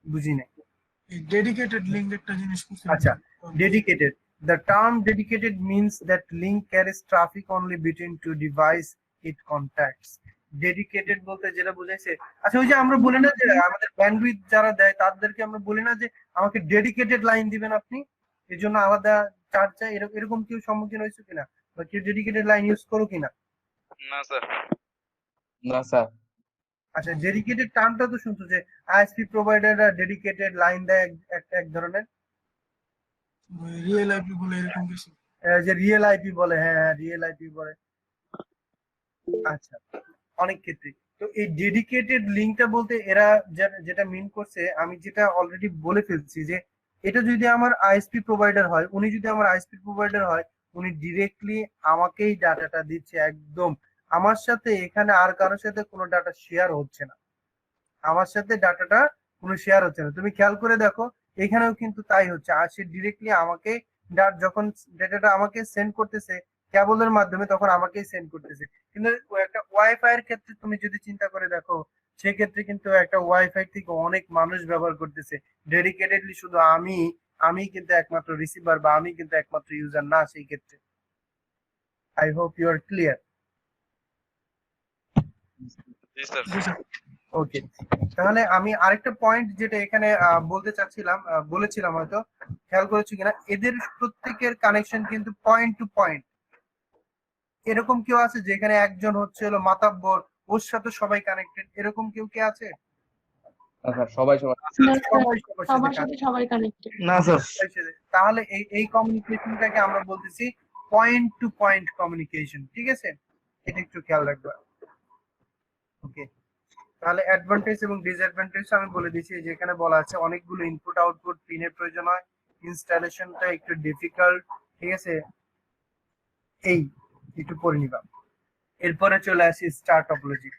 বুঝি নাই। এই ডেডিকেটেড লিঙ্ক একটা জিনিস আচ্ছা, dedicated. The term dedicated means that link carries traffic only between two device it contacts. Dedicated বলতে যেটা বোঝাইছে, আচ্ছা ওই যে আমরা বলি না যে আমাদের ব্যান্ডউইথ যারা দেয় তাদেরকে আমরা বলি না যে আমাকে ডেডিকেটেড লাইন দিবেন আপনি, এর জন্য আলাদা চার্জ চাই, এরকম কেউ সম্মুখীন হয়েছে কিনা বা কেউ ডেডিকেটেড লাইন ইউজ করো কিনা? না স্যার। না স্যার। আচ্ছা, ডেডিকেটেড টার্মটা তো শুনছো যে আইএসপি প্রোভাইডাররা ডেডিকেটেড লাইন দেয় এক ধরনের, রিয়েল আইপি বলে এরকম কিছু, যে রিয়েল আইপি বলে। হ্যাঁ, রিয়েল আইপি বলে। আচ্ছা, অনেক ক্ষেত্রে তো এই ডেডিকেটেড লিঙ্কটা বলতে এরা যেটা মিন করছে, আমি যেটা অলরেডি বলে ফেলছি, যে এটা যদি আমার আইএসপি প্রোভাইডার হয়, উনি যদি আমার আইএসপি প্রোভাইডার হয়, উনি ডিরেক্টলি আমাকেই ডাটাটা দিচ্ছে একদম। আমার সাথে এখানে আর কারোর সাথে কোনো ডাটা শেয়ার হচ্ছে না, আমার সাথে ডাটাটা কোনো শেয়ার হচ্ছে না। তুমি খেয়াল করে দেখো, এখানেও কিন্তু তাই হচ্ছে। আর সে ডিরেক্টলি আমাকে যখন ডাটাটা আমাকে সেন্ড করতেছে কেবলের মাধ্যমে, তখন আমাকেই সেন্ড করতেছে। কিন্তু একটা ওয়াইফাই এর ক্ষেত্রে তুমি যদি চিন্তা করে দেখো, সেক্ষেত্রে কিন্তু একটা ওয়াইফাই থেকে অনেক মানুষ ব্যবহার করতেছে। ডেডিকেটেডলি শুধু আমি কিন্তু একমাত্র রিসিভার বা আমি কিন্তু একমাত্র ইউজার না সেই ক্ষেত্রে। I hope you are clear. জি স্যার। ওকে, তাহলে আমি আরেকটা পয়েন্ট যেটা এখানে বলতে চাচ্ছিলাম, বলেছিলাম হয়তো খেয়াল করেছো কিনা, এদের প্রত্যেকের কানেকশন কিন্তু পয়েন্ট টু পয়েন্ট। এরকম কেউ আছে যেখানে একজন হচ্ছে হলো মাতাব্বর, ওর সাথে সবাই কানেক্টেড, এরকম কেউ কি আছে? সবাই সবার সাথে সবাই কানেক্টেড না স্যার। তাহলে এই কমিউনিকেশনটাকে আমরা বলতেছি পয়েন্ট টু পয়েন্ট কমিউনিকেশন। ঠিক আছে, এটা একটু খেয়াল রাখবা। ওকে, তাহলে অ্যাডভান্টেজ এবং ডিসঅ্যাডভান্টেজ আমি বলে দিচ্ছি। যেখানে বলা আছে অনেকগুলো ইনপুট আউটপুট পিনের প্রয়োজন হয়, ইনস্টলেশনটা একটু ডিফিকাল্ট। ঠিক আছে, এই একটু পড়ে নিবা। এরপরে চলে আসি স্টার টপোলজি।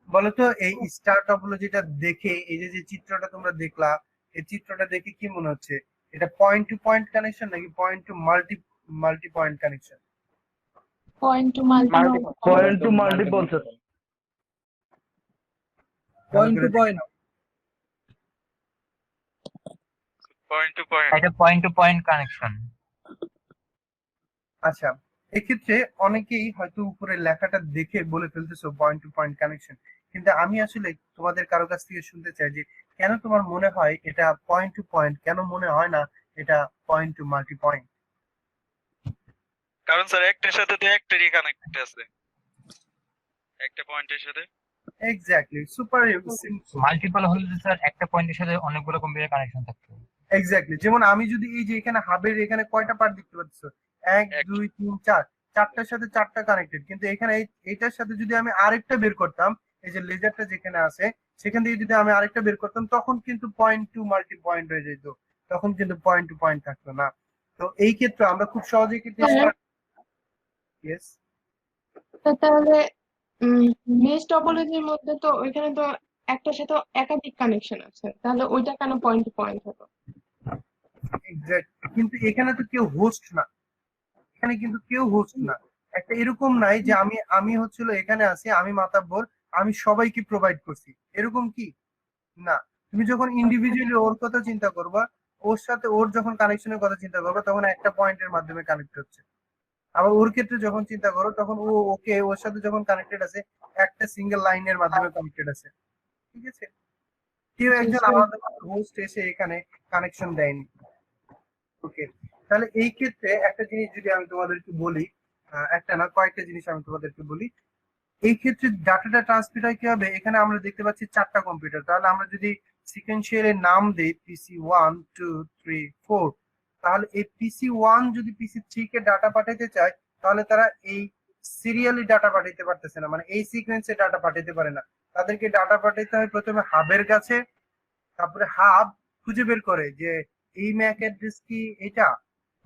বলতো এই স্টার টপোলজিটা দেখে, এই যে চিত্রটা তোমরা দেখলা, এই চিত্রটা দেখে কি মনে হচ্ছে? এটা পয়েন্ট টু পয়েন্ট কানেকশন নাকি point to multi point connection? Point to multi point to multiple sir. Point to point. Point to point. এটা পয়েন্ট টু পয়েন্ট কানেকশন। আচ্ছা, এক্ষেত্রে অনেকেই হয়তো উপরে লেখাটা দেখে বলে ফেলতেছো পয়েন্ট টু পয়েন্ট কানেকশন, কিন্তু আমি আসলে তোমাদের কারো কাছ থেকে শুনতে চাই যে কেন তোমার মনে হয় এটা পয়েন্ট টু পয়েন্ট, কেন মনে হয় না এটা পয়েন্ট টু মাল্টি পয়েন্ট? কারণ স্যার একটার সাথে তো একটারই কানেক্ট আছে, একটা পয়েন্টের সাথে। Exactly, super simple. মাল্টিপল হলে স্যার একটা পয়েন্টের সাথে অনেকগুলো কম্পিউটার কানেকশন থাকতো। এক্স্যাক্টলি, যেমন আমি যদি এই যে এখানে হাবের এখানে কয়টা পার্ট দেখতে পাচ্ছ, 1 2 3 4, চারটার সাথে চারটা কানেক্টেড। কিন্তু এখানে এইটার সাথে যদি আমি আরেকটা বের করতাম, এই যে লেজারটা যেখানে আছে সেখান থেকে যদি আমি আরেকটা বের করতাম, তখন কিন্তু পয়েন্ট টু মাল্টি পয়েন্ট হয়ে যেত, তখন কিন্তু পয়েন্ট টু পয়েন্ট থাকতো না। তো এই ক্ষেত্রে আমরা খুব সহজেই কিন্তু ইয়েস। তাহলে মেশ টপোলজির মধ্যে তো ওইখানে তো একটার সাথে একাধিক কানেকশন আছে, তাহলে ওইটা কেন পয়েন্ট টু পয়েন্ট হলো? এক্স্যাক্ট, কিন্তু এখানে তো কেউ হোস্ট না, এখানে কিন্তু কেউ হোস্ট না। একটা এরকম নাই যে আমি হচ্ছিল এখানে আছি, আমি মাতাব্বর, আমি সবাইকে প্রোভাইড করছি, এরকম কি না। তুমি যখন ইন্ডিভিজুয়ালি ওর কথা চিন্তা করবা, ওর সাথে ওর যখন কানেকশনের কথা চিন্তা করবা, তখন একটা পয়েন্টের মাধ্যমে কানেক্ট হচ্ছে। আবার ওর ক্ষেত্রে যখন চিন্তা করো, তখন ওকে ওর সাথে যখন কানেক্টেড আছে, একটা সিঙ্গেল লাইনের মাধ্যমে কানেক্টেড আছে। ঠিক আছে, কেউ একজন আলাদা হোস্ট এসে এখানে কানেকশন দেয়নি। ওকে, তাহলে এই ক্ষেত্রে একটা জিনিস যদি আমি তোমাদেরকে বলি, একটা না কয়েকটা জিনিস আমি তোমাদেরকে বলি। এই ক্ষেত্রে ডাটাটা ট্রান্সমিট হয় কি হবে, এখানে আমরা দেখতে পাচ্ছি 4টা কম্পিউটার। তাহলে আমরা যদি সিকোয়েন্সিয়ালি নাম দেই পিসি 1 2 3 4, তাহলে এই পিসি 1 যদি পিসি 3 কে ডাটা পাঠাতে চায় তাহলে তারা এই সিরিয়ালি ডাটা পাঠাতে পারতেছে না, মানে এই সিকোয়েন্সে ডাটা পাঠাতে পারে না। তাদেরকে ডাটা পাঠাতে হয় প্রথমে হাবের কাছে, তারপরে হাব খুঁজে বের করে যে এই ম্যাক অ্যাড্রেস কি এটা,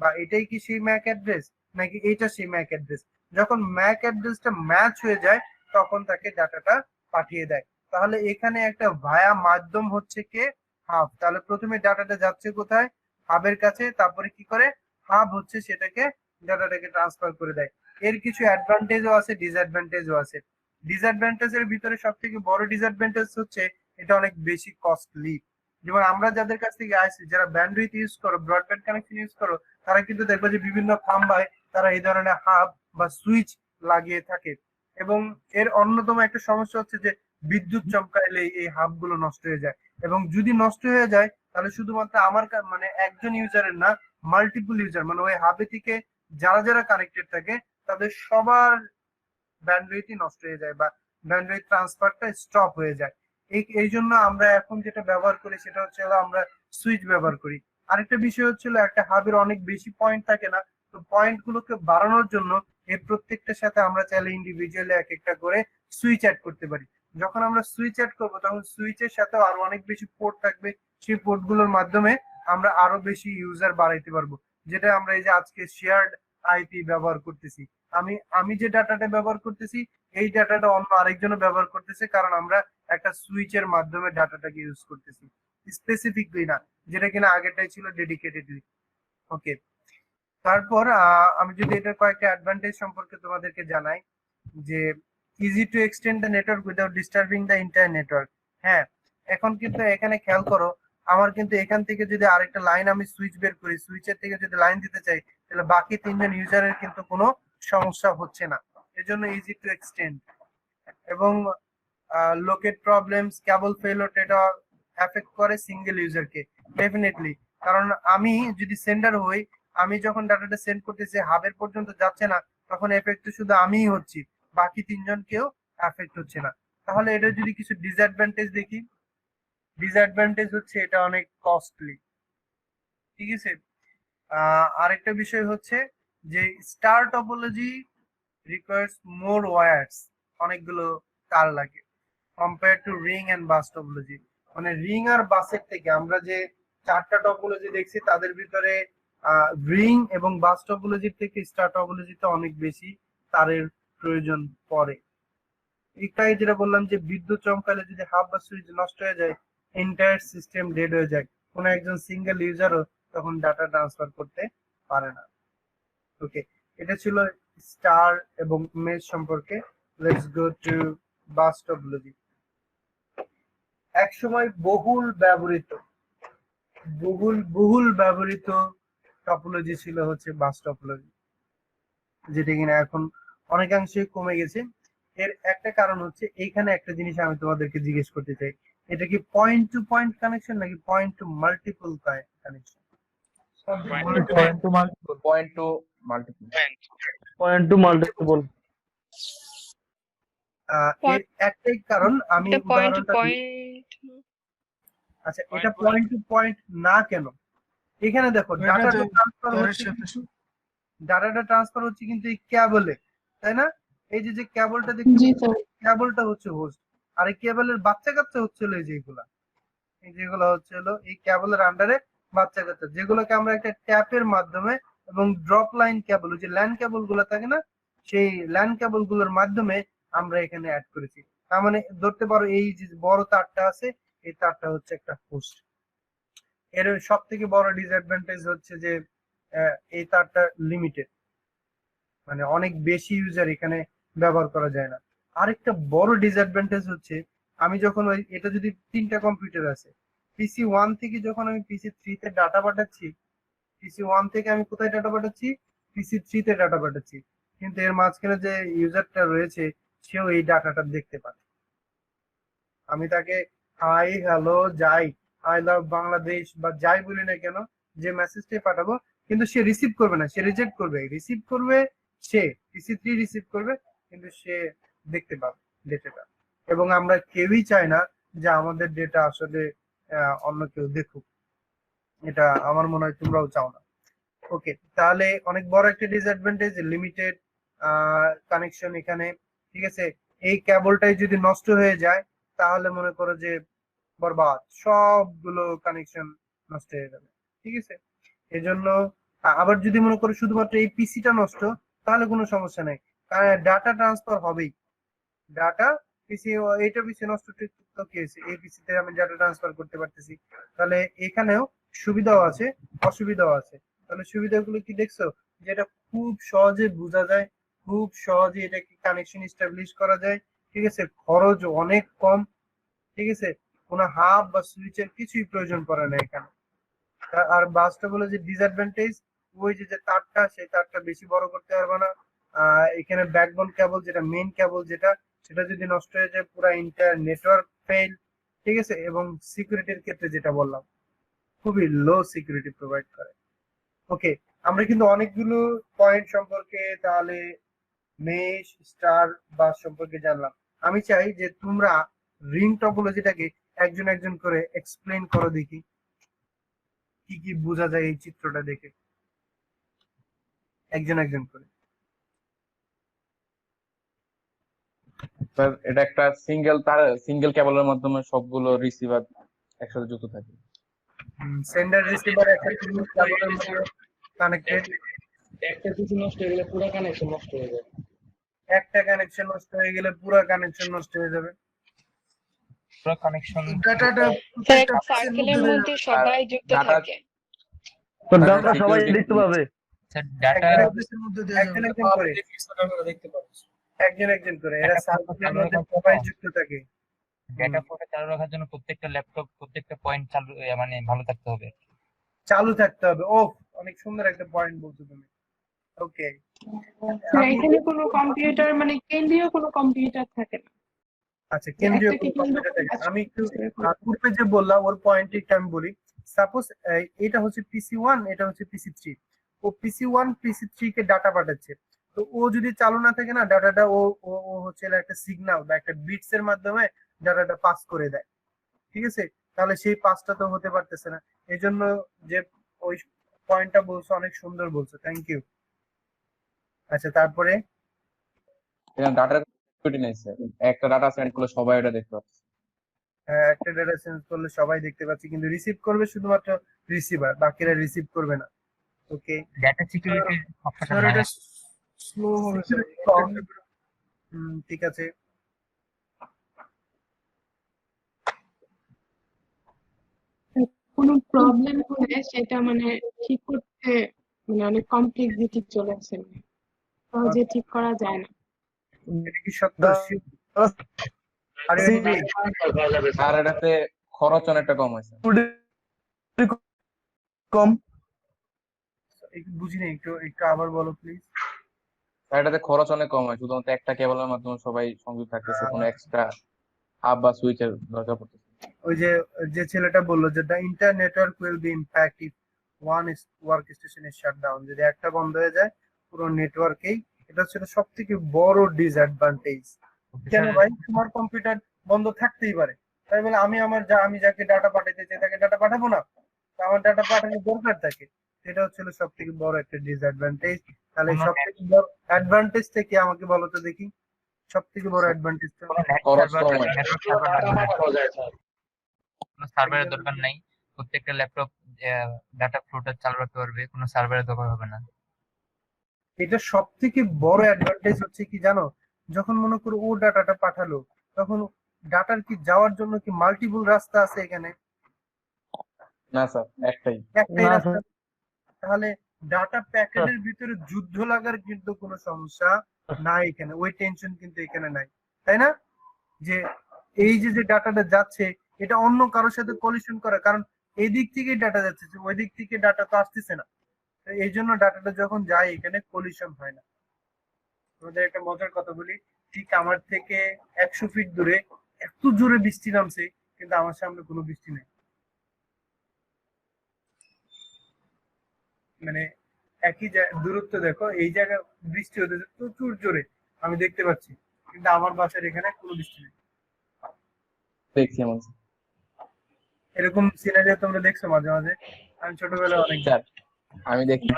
বা এটাই কি সেই ম্যাক অ্যাড্রেস নাকি এটা সেই ম্যাক অ্যাড্রেস। যখন ম্যাক অ্যাড্রেসটা ম্যাচ হয়ে যায় তখন তাকে ডাটাটা পাঠিয়ে দেয়। তাহলে এখানে একটা ভায়া মাধ্যম হচ্ছে কে, হাব। তাহলে প্রথমে ডাটাটা যাচ্ছে কোথায়, হাবের কাছে, তারপরে কি করে হাব হচ্ছে সেটাকে ডাটাটাকে ট্রান্সফার করে দেয়। এর কিছু অ্যাডভান্টেজও আছে, ডিসঅ্যাডভান্টেজও আছে। ডিসঅ্যাডভান্টেজের ভিতরে সব থেকে বড় ডিসঅ্যাডভান্টেজ হচ্ছে এটা অনেক বেশি কস্টলি। যেমন আমরা যাদের কাছ থেকে আসছি, যারা ব্যান্ডউইথ ইউজ করো, ব্রডব্যান্ড কানেকশন ইউজ করো, তারা কিন্তু দেখবে যে বিভিন্ন খাম্বায় তারা এই ধরনের হাব বা সুইচ লাগিয়ে থাকে। এবং এর অন্যতম একটা সমস্যা হচ্ছে যে বিদ্যুৎ চমকাইলে এই হাব গুলো নষ্ট হয়ে যায়, এবং যদি নষ্ট হয়ে যায় তাহলে শুধুমাত্র আমার মানে একজন ইউজারের না, মাল্টিপল ইউজার, মানে ওই হাবে থেকে যারা যারা কানেক্টেড থাকে তাদের সবার ব্যান্ডউইথই নষ্ট হয়ে যায় বা ব্যান্ডউইথ ট্রান্সফারটা স্টপ হয়ে যায়। এই জন্য আমরা এখন যেটা ব্যবহার করি সেটা হচ্ছে আমরা সুইচ ব্যবহার করি। আরেকটা বিষয় হচ্ছিল একটা হাবের অনেক বেশি পয়েন্ট থাকে না, তো পয়েন্ট গুলোকে বাড়ানোর জন্য এই প্রত্যেকটার সাথে আমরা চাইলে ইন্ডিভিজুয়ালি এক একটা করে সুইচ অ্যাড করতে পারি। যখন আমরা সুইচ অ্যাড করবো তখন সুইচের সাথেও আরো অনেক বেশি পোর্ট থাকবে, সেই পোর্ট গুলোর মাধ্যমে আমরা আরো বেশি ইউজার বাড়াইতে পারবো। যেটা আমরা এই যে আজকে শেয়ার্ড আইপি ব্যবহার করতেছি, আমি যে ডাটাটা ব্যবহার করতেছি এই ডাটাটা অন্য আরেকজনও ব্যবহার করতেছে, কারণ আমরা একটা সুইচের মাধ্যমে ডাটাটাকে ইউজ করতেছি, স্পেসিফিকলি না, যেটা কিনা আগেরটাই ছিল ডেডিকেটেডলি। ওকে, তারপর আমি যদি এটার কয়েকটা অ্যাডভান্টেজ সম্পর্কে তোমাদেরকে জানাই, যে easy to extend the network without disturbing the entire network. হ্যাঁ, এখন কিন্তু এখানে খেয়াল করো, আমার কিন্তু এখান থেকে যদি আরেকটা লাইন আমি সুইচ বের করি, সুইচের থেকে যদি লাইন দিতে চাই তাহলে বাকি 3জন ইউজারের কিন্তু কোনো সমস্যা হচ্ছে না, এজন্য ইজি টু এক্সটেন্ড। এবং লোকেট প্রবলেমস, কেবল ফেইলিওর, এটা এফেক্ট করে সিঙ্গেল ইউজারকে ডেফিনেটলি। কারণ আমি যদি সেন্ডার হই, আমি যখন ডাটাটা সেন্ড করতেছি হাবের পর্যন্ত যাচ্ছে না, তখন এফেক্ট শুধু আমিই হচ্ছি, বাকি 3জন কেউ এফেক্ট হচ্ছে না। তাহলে এটা যদি কিছু ডিসঅ্যাডভান্টেজ দেখি, ডিসঅ্যাডভান্টেজ হচ্ছে এটা অনেক কস্টলি, ঠিক আছে। আরেকটা বিষয় হচ্ছে যে star topology requires more wires, অনেকগুলো তার লাগে compare to ring and bus topology. মানে রিং আর বাসের থেকে আমরা যে 4টা টপোলজি দেখছি তাদের ভিতরে রিং এবং বাস টপোলজির থেকে স্টার টপোলজিতে অনেক বেশি তারের প্রয়োজন পড়ে। এটাই যেটা বললাম যে বিদ্যুৎ চমকালে যদি হাব বা সুইচ নষ্ট হয়ে যায়, এন্টায়ার সিস্টেম ডেড হয়ে যায়, কোনো একজন সিঙ্গেল ইউজারও তখন ডাটা ট্রান্সফার করতে পারে না। ওকে, এটা ছিল স্টার এবং মেশ সম্পর্কে। Let's go to bus topology. একসময় বহুল ব্যবহৃত টপোলজি ছিল হচ্ছে বাস টপোলজি, যেটা কিনা এখন অনেকাংশে কমে গেছে। এর একটা কারণ হচ্ছে, এইখানে একটা জিনিস আমি তোমাদেরকে জিজ্ঞেস করতে চাই, এটা কি পয়েন্ট টু পয়েন্ট কানেকশন নাকি point to multiple connection? Point to multiple. এর একটাই কারণ, আমি উদাহরণটা দিই। আচ্ছা, এটা পয়েন্ট টু পয়েন্ট না কেন? এখানে দেখো ডাটাটা ট্রান্সফার হচ্ছে কিন্তু এই কেবলে, তাই না? এই যে কেবলটা দেখছি, কেবলটা হচ্ছে হোস্ট, আর এই কেবলের বাচ্চা কাচ্চা হচ্ছিল যেগুলো হচ্ছিল এই কেবলের আন্ডারে বাচ্চা কাচ্চা, যেগুলোকে আমরা একটা ট্যাপের মাধ্যমে এবং ড্রপ লাইন কেবল, যে ল্যান কেবল গুলো থাকে না, সেই ল্যান কেবল গুলোর মাধ্যমে আমরা এখানে অ্যাড করেছি। তার মানে ধরতে পারো এই যে বড় তারটা আছে, এই তারটা হচ্ছে একটা হোস্ট। এর সব থেকে বড় ডিসঅ্যাডভান্টেজ হচ্ছে যে এই তারটা লিমিটেড, মানে অনেক বেশি ইউজার এখানে ব্যবহার করা যায় না। আরেকটা বড় ডিসঅ্যাডভান্টেজ হচ্ছে, আমি যখন এটা যদি 3টা কম্পিউটার আছে, পিসি 1 থেকে যখন আমি পিসি 3 তে ডাটা পাঠাচ্ছি, পিসি 1 থেকে আমি কোথায় ডাটা পাঠাচ্ছি, পিসি 3 তে ডাটা পাঠাচ্ছি, কিন্তু এর মাঝখানে যে ইউজারটা রয়েছে সেও এই ডাটাটা দেখতে পারে। আমি তাকে হাই, হ্যালো, যাই, আই লাভ বাংলাদেশ বা যাই বলি না কেন, যে মেসেজটাই পাঠাবো, কিন্তু সে রিসিভ করবে না, সে রিজেক্ট করবে। রিসিভ করবে সে পিসি 3 রিসিভ করবে, কিন্তু সে দেখতে পাবে ডেটাটা। এবং আমরা কেউই চাই না যে আমাদের ডেটা আসলে অন্য কেউ দেখুক, এটা আমার মনে হয় তোমরাও চাও না। ওকে, তাহলে অনেক বড় একটা ডিসঅ্যাডভান্টেজ লিমিটেড কানেকশন এখানে, ঠিক আছে। এই কেবলটাই যদি নষ্ট হয়ে যায় তাহলে মনে করো যে বরবাদ, সবগুলো কানেকশন নষ্ট হয়ে যাবে, ঠিক আছে। এজন্য আবার যদি মনে করো শুধুমাত্র এই পিসিটা নষ্ট, তাহলে কোনো সমস্যা নেই, কারণ ডাটা ট্রান্সফার হবেই। ডাটা পিসি, এইটা পিসি নষ্ট তো কি হয়েছে, এই পিসিতে আমি ডাটা ট্রান্সফার করতে পারতেছি। তাহলে এখানেও সুবিধাও আছে অসুবিধাও আছে। তাহলে সুবিধাগুলো কি দেখছো, যে এটা খুব সহজে বোঝা যায়, খুব সহজে এটাকে কানেকশন এস্টাবলিশ করা যায়, ঠিক আছে। খরচ অনেক কম, ঠিক আছে। কোনো হাব বা সুইচের কিছুই প্রয়োজন পড়ে না এখানে। আর বাসটা বলে যে ডিসঅ্যাডভান্টেজ, ওই যে যে তারটা, সেই তারটা বেশি বড় করতে পারবে না। এখানে ব্যাকবোন কেবল, যেটা মেইন কেবল যেটা, সেটা যদি নষ্ট হয়ে যায় পুরো ইন্টার নেটওয়ার্ক ফেল, ঠিক আছে। এবং সিকিউরিটির ক্ষেত্রে যেটা বললাম, খুবই লো সিকিউরিটি প্রোভাইড করে। ওকে, আমরা কিন্তু অনেকগুলো পয়েন্ট সম্পর্কে তাহলে মেশ স্টার বাস সম্পর্কে জানলাম। আমি চাই যে তোমরা রিং টপোলজিটাকে একজন একজন করে এক্সপ্লেইন করো, দেখি কি কি বোঝা যায় এই চিত্রটা দেখে, একজন একজন করে। স্যার এটা একটা সিঙ্গেল কেবলের মাধ্যমে সবগুলো রিসিভার একসাথে যুক্ত থাকে। সেন্ডার রিসিভার একটা কেবলের মধ্যে কানেক্টেড। একটা কিছু নষ্ট হয়ে গেলে পুরো কানেকশন নষ্ট হয়ে যাবে। একটা কানেকশন নষ্ট হয়ে গেলে পুরো কানেকশন নষ্ট হয়ে যাবে। পুরো কানেকশন ডাটাটা স্যার একটা সার্কেলের মধ্যে সবাই যুক্ত থাকে। তো ডাটা সবাই দেখতে পাবে। স্যার ডাটা একজন একজন করে, দেখতে পাচ্ছি একজন একজন করে, এরা সার্কেলের মধ্যে সবাই যুক্ত থাকে। ডাটা ফ্লোটা চালু রাখার জন্য প্রত্যেকটা ল্যাপটপ প্রত্যেকটা পয়েন্ট চালু মানে ভালো থাকতে হবে, চালু থাকতে হবে। ও, অনেক সুন্দর একটা পয়েন্ট বলছো তুমি। ওকে, এখানে কোনো কম্পিউটার মানে কেন্দ্রীয় কোনো কম্পিউটার থাকে না। আচ্ছা, কেন্দ্রীয় কোনো কম্পিউটার থাকে। আমি একটু পূর্বে যে বললাম ওর পয়েন্ট একটু আমি বলি। সাপোজ এটা হচ্ছে PC1, এটা হচ্ছে PC3। ও PC1 PC3 কে ডাটা পাঠাচ্ছে, তো ও যদি চালু না থাকে না, ডাটাটা ও ও ও হচ্ছে একটা সিগন্যাল বা একটা বিটস এর মাধ্যমে ডাটাটা পাস করে দেয়, ঠিক আছে। তাহলে সেই পাসটা তো হতে পারতেছে না। এই জন্য যে ওই পয়েন্টটা বলছো অনেক সুন্দর বলছো, থ্যাংক ইউ। আচ্ছা, তারপরে এখানে ডাটার সিকিউরিটি নেই স্যার, একটা ডাটা সেন্ড করলে সবাই এটা দেখতে পাচ্ছে। একটা ডেটা সেন্স করলে সবাই দেখতে পাচ্ছে, কিন্তু রিসিভ করবে শুধুমাত্র রিসিভার, বাকিরা রিসিভ করবে না। ওকে, ডাটা সিকিউরিটির অপশনটা স্যার নাই। এটা স্লো হবে স্যার। ঠিক আছে। কোনো প্রবলেম হলে সেটা মানে ঠিক করতে মানে অনেক কমপ্লেক্সিটি চলে আসে, সহজে ঠিক করা যায় না। এটা কি সত্য? আর এটাতে খরচ অনেকটা কম হয়েছে। কম বুঝিনি, একটু একটু আবার বলো প্লিজ। আর এটাতে খরচ অনেক কম হয়, শুধুমাত্র একটা কেবলের মাধ্যমে সবাই সংযুক্ত থাকতেছে, কোনো এক্সট্রা হাব বা সুইচের দরকার পড়তেছে। ওই যে যে ছেলেটা বললো যে the entire network will be impacted if one workstation is shut down, যদি একটা বন্ধ হয়ে যায় পুরো নেটওয়ার্কেই। এটা হচ্ছে সব থেকে বড় ডিসঅ্যাডভান্টেজ। কেন ভাই, তোমার কম্পিউটার বন্ধ থাকতেই পারে, তাই বলে আমি যাকে ডাটা পাঠাতে চাই তাকে ডাটা পাঠাবো না? আমার ডাটা পাঠানোর দরকার থাকে। এটা হচ্ছে সব থেকে বড় একটা ডিসঅ্যাডভান্টেজ। তাহলে সব থেকে বড় অ্যাডভান্টেজটা কি আমাকে বলো তো দেখি, সব থেকে বড় অ্যাডভান্টেজটা? কোনো সার্ভারের দরকার নাই, প্রত্যেকটা ল্যাপটপ ডাটা ফ্লোটা চালু রাখতে পারবে, কোনো সার্ভারের দরকার হবে না। এটা সব থেকে বড় অ্যাডভান্টেজ হচ্ছে কি জানো, যখন মনে করো ও ডাটাটা পাঠালো, তখন ডাটার কি যাওয়ার জন্য কি মাল্টিপল রাস্তা আছে এখানে? না স্যার, একটাই রাস্তা। তাহলে ডাটা প্যাকেটের ভিতরে যুদ্ধ লাগার কিন্তু কোনো সমস্যা নাই এখানে, ওই টেনশন কিন্তু এখানে নাই, তাই না? যে এই যে যে ডাটাটা যাচ্ছে এটা অন্য কারোর সাথে কলিশন করে, কারণ এই দিক থেকে ডাটা যাচ্ছে, ওই দিক থেকে ডাটা তো আসতেছে না। এই জন্য ডাটাটা যখন যায় এখানে কলিশন হয় না। তোমাদের একটা মজার কথা বলি, ঠিক আমার থেকে 100 ফিট দূরে এত জোরে বৃষ্টি নামছে, কিন্তু আমার সামনে কোনো বৃষ্টি নেই। মানে একই দূরত্ব দেখো, এই জায়গায় বৃষ্টি হতেছে প্রচুর জোরে, আমি দেখতে পাচ্ছি, কিন্তু আমার বাসার এখানে কোনো বৃষ্টি নেই। দেখছি এমন এরকম সিনারিও তোমরা দেখছো মাঝে মাঝে? আমি ছোটবেলায় অনেক স্যার, আমি দেখছি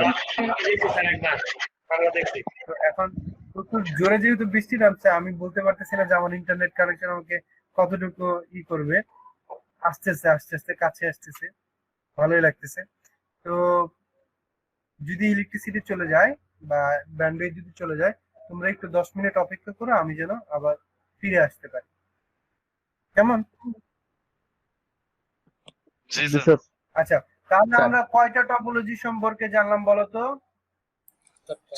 তো এখন প্রচুর জোরে যেহেতু বৃষ্টি নামছে, আমি বলতে পারতেছি না যে আমার ইন্টারনেট কানেকশন আমাকে কতটুকু করবে। আস্তে আস্তে কাছে আসতেছে, ভালোই লাগতেছে। তো যদি ইলেকট্রিসিটি চলে যায় বা ব্যান্ডউইথ যদি চলে যায়, তোমরা একটু 10 মিনিট অপেক্ষা করো, আমি যেন আবার ফিরে আসতে পারি। কেমন? জি স্যার। আচ্ছা, তাহলে আমরা কয়টা টপোলজি সম্পর্কে জানলাম বলো তো?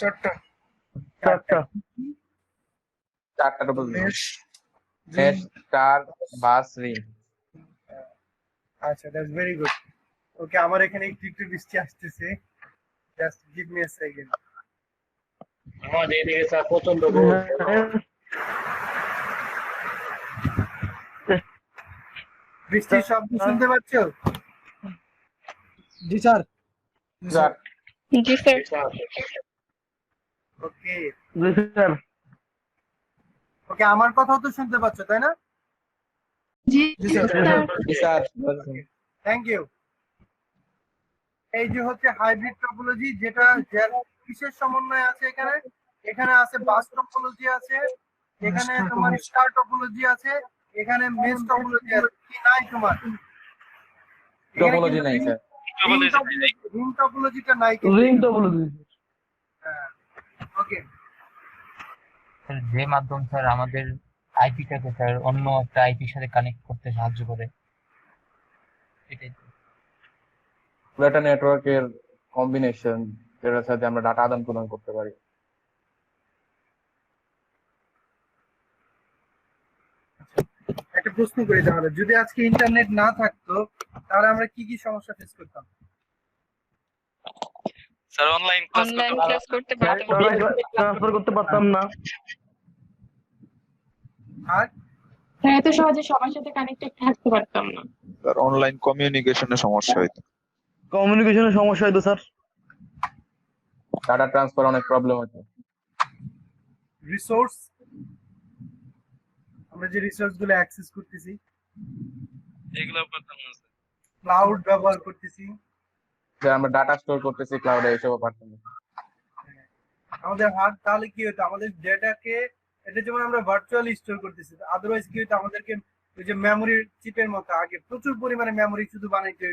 4টা। 4টা topology: mesh, star, bus, ring. আচ্ছা, দ্যাটস ভেরি গুড। ওকে, আমার এখানে একটু একটু বৃষ্টি আসতেছে। Just give me a second. আমাদের এদিকে স্যার প্রচন্ড বৃষ্টির শব্দ শুনতে পাচ্ছ? জি স্যার। স্যার, জি স্যার। ওকে জি স্যার। ওকে, আমার কথাও তো শুনতে পাচ্ছ, তাই না? জি স্যার। Thank you. এই যে হচ্ছে হাইব্রিড টপোলজি, যেটা কিসের সমন্বয় আছে এখানে? এখানে আছে বাস টপোলজি আছে, এখানে তোমার স্টার টপোলজি আছে, এখানে মেশ টপোলজি আছে। কি নাই তোমার? টপোলজি নাই স্যার। রিং টপোলজিটা নাই। Ring topology. হ্যাঁ, ওকে। যে মাধ্যম স্যার আমাদের আইপিটাকে স্যার অন্য একটা আইপির সাথে কানেক্ট করতে সাহায্য করে, এটাই তো। পুরো একটা নেটওয়ার্কের কম্বিনেশন যেটার সাথে আমরা ডাটা আদান প্রদান করতে পারি। একটা প্রশ্ন করি তাহলে, যদি আজকে ইন্টারনেট না থাকতো তাহলে আমরা কি কি সমস্যা ফেস করতাম? স্যার অনলাইন ক্লাস করতে পারতাম। ট্রান্সফার করতে পারতাম না। আর স্যার এত সহজে সবার সাথে কানেক্টেড থাকতে পারতাম না। স্যার অনলাইন কমিউনিকেশনের সমস্যা হইতো। কমিউনিকেশনের সমস্যা হইতো স্যার। ডাটা ট্রান্সফার অনেক প্রবলেম হতো। রিসোর্স, আমরা যে রিসোর্স গুলো অ্যাক্সেস করতেছি, এগুলো পারতাম না স্যার। ক্লাউড ব্যবহার করতেছি, স্যার আমরা ডাটা স্টোর করতেছি ক্লাউডে, এসবও পারতাম না। আমাদের হার্ড, তাহলে কি হতো? আমাদের ডেটাকে, এটা যেমন আমরা ভার্চুয়ালি স্টোর করতেছি, আদারওয়াইজ কি হতো? আমাদেরকে ওই যে মেমোরি চিপের মতো আগে প্রচুর পরিমাণে মেমোরি শুধু বানাইতে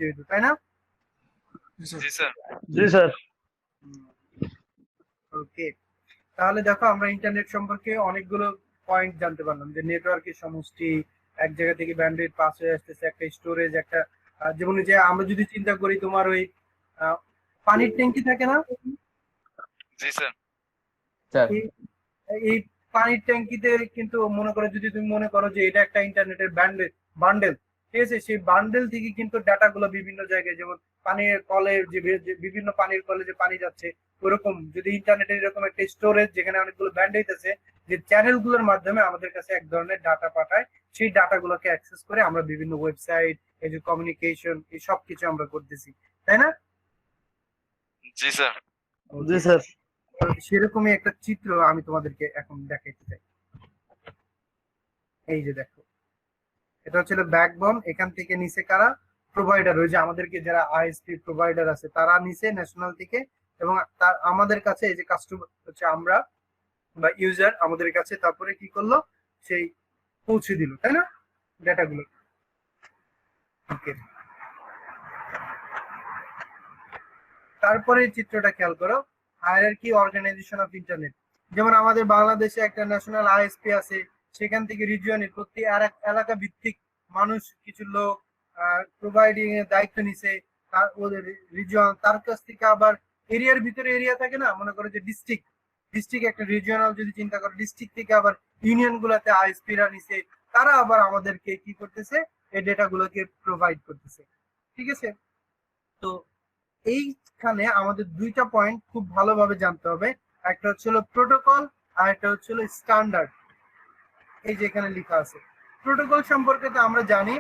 হইতো, তাই না? জি স্যার। জি স্যার। ওকে, তাহলে দেখো আমরা ইন্টারনেট সম্পর্কে অনেকগুলো পয়েন্ট জানতে পারলাম, যে নেটওয়ার্কের সমষ্টি, এক জায়গা থেকে ব্যান্ডউইথ পাস হয়ে আসতেছে, একটা স্টোরেজ, একটা যেমন যে আমরা যদি চিন্তা করি তোমার ওই পানির ট্যাঙ্কি থাকে না? জি স্যার। এই পানির ট্যাঙ্কিতে কিন্তু মনে করো, যদি তুমি মনে করো যে এটা একটা ইন্টারনেটের বান্ডেল, ঠিক আছে, সেই বান্ডেল থেকে কিন্তু ডাটা গুলো বিভিন্ন জায়গায়, যেমন পানির কলে যে বিভিন্ন পানির কলে যে পানি যাচ্ছে, ওরকম যদি ইন্টারনেটের এরকম একটা স্টোরেজ যেখানে অনেকগুলো ব্যান্ডউইথ আছে, যে চ্যানেল গুলোর মাধ্যমে আমাদের কাছে এক ধরনের ডাটা পাঠায়, সেই ডাটা গুলোকে অ্যাক্সেস করে আমরা বিভিন্ন ওয়েবসাইট, এই যে কমিউনিকেশন, এই সব কিছু আমরা করতেছি, তাই না? জি স্যার। জি স্যার। সেরকমই একটা চিত্র আমি তোমাদেরকে এখন দেখাইতে চাই। এই যে দেখো, এটা হচ্ছে ব্যাকবোন। এখান থেকে নিচে কারা? প্রোভাইডার, ওই যে আমাদেরকে যারা আইএসপি প্রোভাইডার আছে তারা নিচে ন্যাশনাল থেকে, এবং আমাদের কাছে এই যে কাস্টমার হচ্ছে আমরা বা ইউজার আমাদের কাছে, তারপরে কি করলো? সেই পৌঁছে দিল, তাই না, ডেটাগুলো। ওকে, তারপরে চিত্রটা খেয়াল করো, হায়ারার্কি অর্গানাইজেশন অফ ইন্টারনেট। যেমন আমাদের বাংলাদেশে একটা ন্যাশনাল আইএসপি আছে, সেখান থেকে রিজিয়নের প্রতি এলাকা ভিত্তিক মানুষ, কিছু লোক প্রোভাইডিং এর দায়িত্ব নিছে, তার ওদের রিজিয়ন, তার কাছ থেকে আবার এরিয়ার ভিতরে এরিয়া থাকে না, মনে করো যে ডিস্ট্রিক্ট একটা রিজিয়নাল যদি চিন্তা করো, ডিস্ট্রিক্ট থেকে আবার ইউনিয়ন গুলাতে আইএসপিরা নিছে, তারা আবার আমাদেরকে কি করতেছে? এই ডেটা গুলোকে প্রোভাইড করতেছে, ঠিক আছে? তো এইখানে আমাদের দুইটা পয়েন্ট খুব ভালোভাবে জানতে হবে, একটা হচ্ছে প্রোটোকল আর একটা হচ্ছে স্ট্যান্ডার্ড। এই যে এখানে লেখা আছে প্রোটোকল সম্পর্কে, তো আমরা জানি